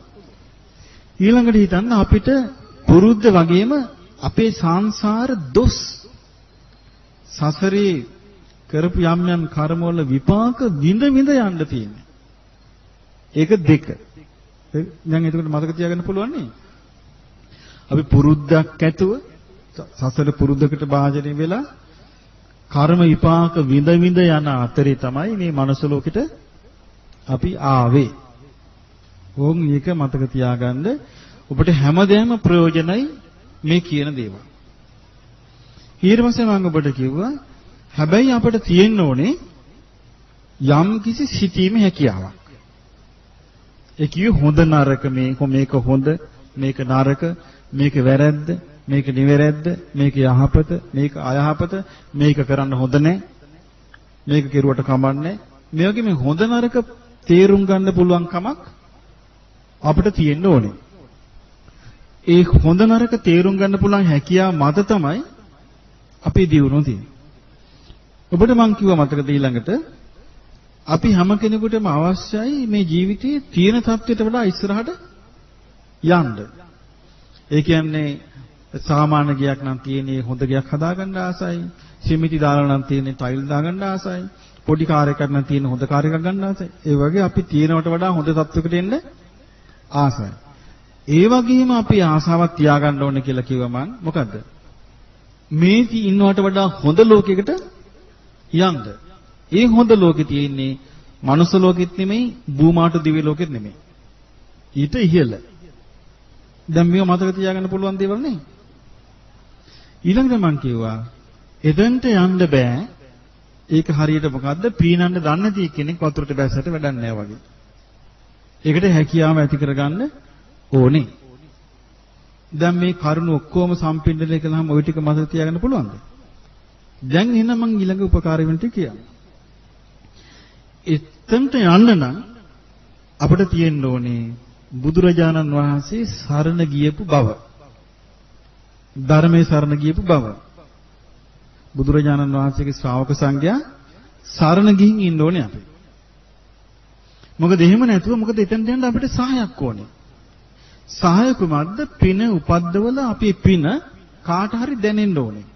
ඊළඟට හිතන්න අපිට පුරුද්ද වගේම අපේ සංසාර දොස් සසරේ කරපු යම් කර්මවල විපාක විඳ යන්න තියෙන්නේ. ඒක දෙක. දැන් එතකොට මතක තියාගන්න පුළුවන් නේ? අපි පුරුද්දක් ඇතුව සසර පුරුද්දකට භාජනය වෙලා කර්ම විපාක විඳ යන අතරේ තමයි මේ මනුස්ස ලෝකෙට අපි ආවේ. ඕන් මේක මතක තියාගන්න. ඔබට හැමදේම ප්‍රයෝජනයි මේ කියන දේවල්. ඊට පස්සේ මම ඔබට කිව්වා හැබැයි අපිට තියෙන්න ඕනේ යම් කිසි සිටීමේ හැකියාවක්. ඒ කිව්වේ හොඳ නරක මේක හොඳ මේක නරක මේක වැරද්ද මේක නිවැරද්ද මේක යහපත මේක අයහපත මේක කරන්න හොඳ නැහැ මේක කෙරුවට කමන්නේ මේ වගේ මේ හොඳ නරක තේරුම් ගන්න පුළුවන් කමක් අපිට තියෙන්න ඕනේ. ඒ හොඳ නරක තේරුම් ගන්න පුළුවන් හැකියාව මත තමයි අපේ දියුණුව තියෙන්නේ. ඔබට මම කිව්වා මතකද ඊළඟට අපි හැම කෙනෙකුටම අවශ්‍යයි මේ ජීවිතයේ තියෙන තත්ත්වයට වඩා ඉස්සරහට යන්න. ඒ කියන්නේ සාමාන්‍ය ගයක් නම් තියෙන්නේ හොඳ ගයක් හදාගන්න ආසයි. සිමිති දාලා නම් තියෙන්නේ ටයිල් දාගන්න ආසයි. පොඩි කාර් එකක් නම් තියෙන හොඳ කාර් එකක් ගන්න ආසයි. ඒ වගේ අපි තියෙනවට වඩා හොඳ තත්ත්වයකට එන්න ආසයි. ඒ වගේම අපි ආසාවක් තියාගන්න ඕනේ කියලා කිව්වා මම. මොකද්ද? මේ ඉන්නවට වඩා හොඳ ලෝකයකට යන්න. ඒ හොඳ ලෝකේ තියෙන්නේ මනුස්ස ලෝකෙත් නෙමෙයි, භූමාට දිව්‍ය ලෝකෙත් නෙමෙයි. ඊට ඉහළ. දැන් මේව මතක තියාගන්න පුළුවන් දේවල් නේ. ඊළඟට මම කිව්වා එදන්ට යන්න බෑ ඒක හරියට මොකද්ද? පීනන්න දන්නේ නැති කෙනෙක් වතුරට බැස්සට වැඩක් නැහැ වගේ. ඒකට හැකියාව ඇති කරගන්න ඕනේ. දැන් මේ කරුණ ඔක්කොම සම්පින්දනය කළාම ওই ටික මතක තියාගන්න පුළුවන්ද? දැන් එහෙනම් මම ඊළඟ උපකාරය වෙන ටික කියන්න. එතනට යන්න නම් අපිට තියෙන්න ඕනේ බුදුරජාණන් වහන්සේ සරණ ගියපු බව. ධර්මයේ සරණ ගියපු බව. බුදුරජාණන් වහන්සේගේ ශ්‍රාවක සංඝයා සරණ ගිහින් ඉන්න ඕනේ අපි. මොකද එහෙම නැතුව මොකද එතනට යන්න අපිට සහායක් ඕනේ. සහාය කුමක්ද? පින උපද්දවල අපි පින කාට හරි දැනෙන්න ඕනේ.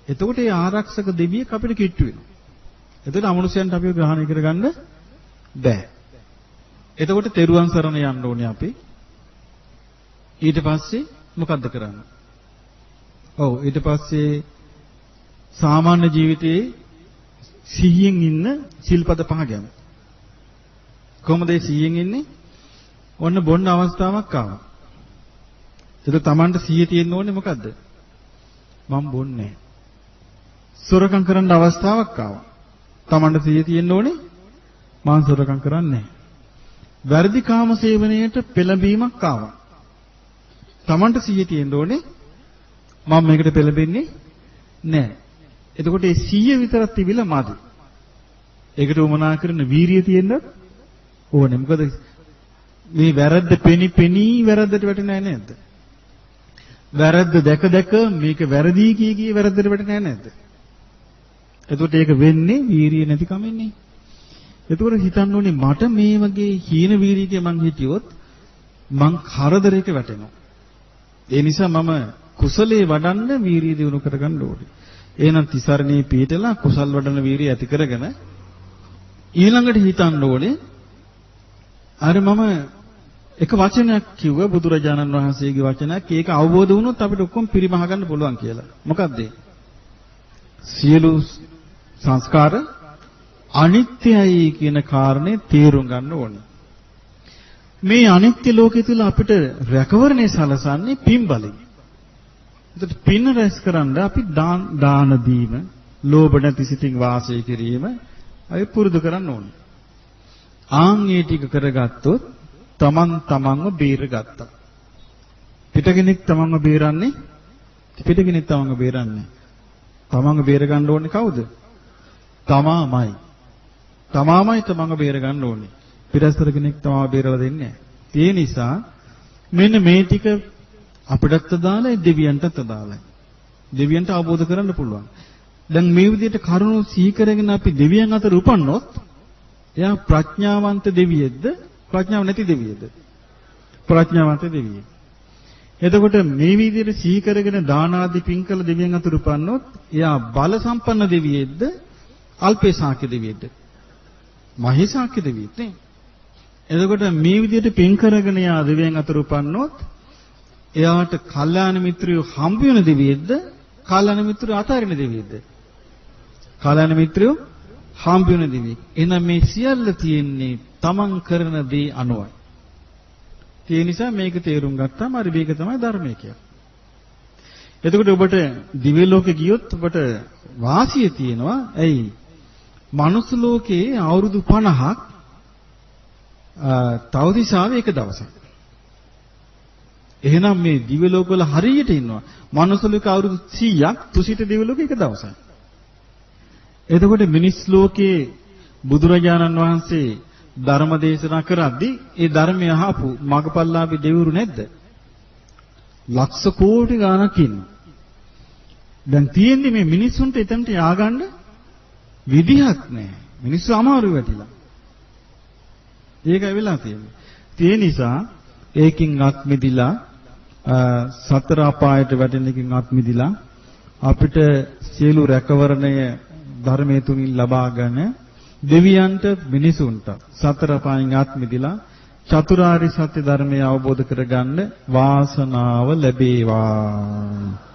එතකොට ඒ ආරක්ෂක දෙවියෙක් අපිට කිට්ටු වෙනවා. එතකොට අමනුෂ්‍යයන්ට අපිව ග්‍රහණය කරගන්න බෑ. එතකොට තෙරුවන් සරණ යන්න ඕනේ අපි. ඊට පස්සේ මොකද්ද කරන්නේ? ඔව් ඊට පස්සේ සාමාන්‍ය ජීවිතයේ සිහියෙන් ඉන්න සිල්පද පහ ගැන. කොහොමද ඒ සිහියෙන් ඉන්නේ? ඔන්න බොන්න අවස්ථාවක් ආවා. ඒක Tamanට සිහිය තියෙන්න ඕනේ මොකද්ද? මම බොන්නේ. සොරකම් කරන්න අවස්ථාවක් ආවා. Tamanට සිහිය තියෙන්න ඕනේ මම සොරකම් කරන්නේ නැහැ. වැරදි කාම සේවනයේට පෙළඹීමක් ආවා. Tamanට සිහිය තියෙන්න ඕනේ මම මේකට පෙළඹෙන්නේ නැහැ. එතකොට මේ සිහිය විතරක් තිබිලා මදි. ඒකට උමනා කරන වීරිය තියෙන්න ඕනේ. මොකද මේ වැරද්ද පෙනී වැරද්දට වැටෙන්නේ නැහැ නේද? වැරද්ද දැක මේක වැරදි කී වැරද්දට වැටෙන්නේ නැහැ නේද? එතකොට ඒක වෙන්නේ වීරිය නැති කමින්නේ. එතකොට හිතන්න ඕනේ මට මේ වගේ හීන වීරියක මං හිටියොත් මං කරදරයක වැටෙනවා. ඒ නිසා මම කුසලයේ වඩන්න වීරිය දිනු කරගන්න ඕනේ. එහෙනම් තිසරණේ පිටලා කුසල් වඩන වීරිය ඇති කරගෙන ඊළඟට හිතන්න ඕනේ අර මම එක වචනයක් කිව්වා බුදුරජාණන් වහන්සේගේ වචනයක්. ඒක අවබෝධ වුණොත් අපිට ඔක්කොම පිරිමහ ගන්න පුළුවන් කියලා. මොකක්ද ඒ? සියලු සංස්කාර අනිත්‍යයි කියන කාරණේ තේරුම් ගන්න ඕනේ. මේ අනිත්‍ය ලෝකයේ තුල අපිට රැකවරණය සලසන්නේ පින් බලයෙන්. ඒත් පින් රැස් කරන්න අපි දාන දීම, ලෝභ නැති සිතින් වාසය කිරීම අපි පුරුදු කරන්න ඕනේ. ආන් ඒ ටික කරගත්තොත් තමන්ව බේරගත්තා. පිටකෙනෙක් තමන්ව බේරන්නේ පිටකෙනෙක් තමන්ව බේරන්නේ. තමන්ව බේර ගන්න ඕනේ කවුද? තමාමයි. තමාමයි තමන්ව බේර ගන්න ඕනේ. පිටස්තර කෙනෙක් තමව බේරලා දෙන්නේ නැහැ. ඒ නිසා මෙන්න මේ ටික අපිටත් දාලා දෙවියන්ටත් දාලා. දෙවියන්ට අවබෝධ කරන්න පුළුවන්. දැන් මේ විදිහට කරුණු සිහි කරගෙන අපි දෙවියන් අතර උපන්නොත් එයා ප්‍රඥාවන්ත දෙවියෙක්ද ප්‍රඥාව නැති දෙවියෙක්ද? ප්‍රඥාවන්ත දෙවියෙක්. එතකොට මේ විදිහට සිහි කරගෙන දාන ආදී පින්කල දෙවියන් අතර උපන්නොත් එයා බල සම්පන්න දෙවියෙක්ද අල්පේසාක්‍ය දෙවියෙක්ද? මහේසාක්‍ය දෙවියෙක් නේ. එතකොට මේ විදිහට පින් කරගෙන යා දෙවියන් අතර උපන්නොත් එයාට කල්යාණ මිත්‍රයෝ හම්බ වෙන දෙවියෙක්ද කල්යාණ මිත්‍රයෝ අතාරින දෙවියෙක්ද? කල්යාණ මිත්‍රයෝ හම්බ වෙන දෙවියෙක්. එහෙනම් මේ සියල්ල තියෙන්නේ තමන් කරන දේ අනුවයි. ඒ නිසා මේක තේරුම් ගත්තාම හරි මේක තමයි ධර්මය කියන්නේ. එතකොට ඔබට දිව්‍ය ලෝකෙ ගියොත් ඔබට වාසිය තියෙනවා. ඇයි? මනුස්ස ලෝකේ අවුරුදු 50ක් තවදිසාවේ එක දවසක්. එහෙනම් මේ දිව්‍ය ලෝකවල හරියට ඉන්නවා. මනුස්ස ලෝකේ අවුරුදු 100ක් තුසිත දිව්‍ය ලෝකෙ එක දවසක්. එතකොට මිනිස් ලෝකේ බුදුරජාණන් වහන්සේ ධර්ම දේශනා කරද්දී ඒ ධර්මය අහපු මගපල්ලාභී දෙවිවරු නැද්ද? ලක්ෂ කෝටි ගණනක් ඉන්නවා. දැන් තියෙන්නේ මේ මිනිස්සුන්ට එතනට ය아가න්න විදිහක් නැහැ. මිනිස්සු අමාරු වෙටිලා. ඒකයි වෙලා තියෙන්නේ. ඒ නිසා ඒකින් අත් මිදිලා සතර අපායට වැටෙන එකකින් අත් මිදිලා අපිට සියලු රැකවරණය ධර්මයේ තුලින් ලබාගෙන දෙවියන්ට මිනිසුන්ට සතර අපායන් අත් මිදිලා චතුරාර්ය සත්‍ය ධර්මය අවබෝධ කරගන්න වාසනාව ලැබේවා.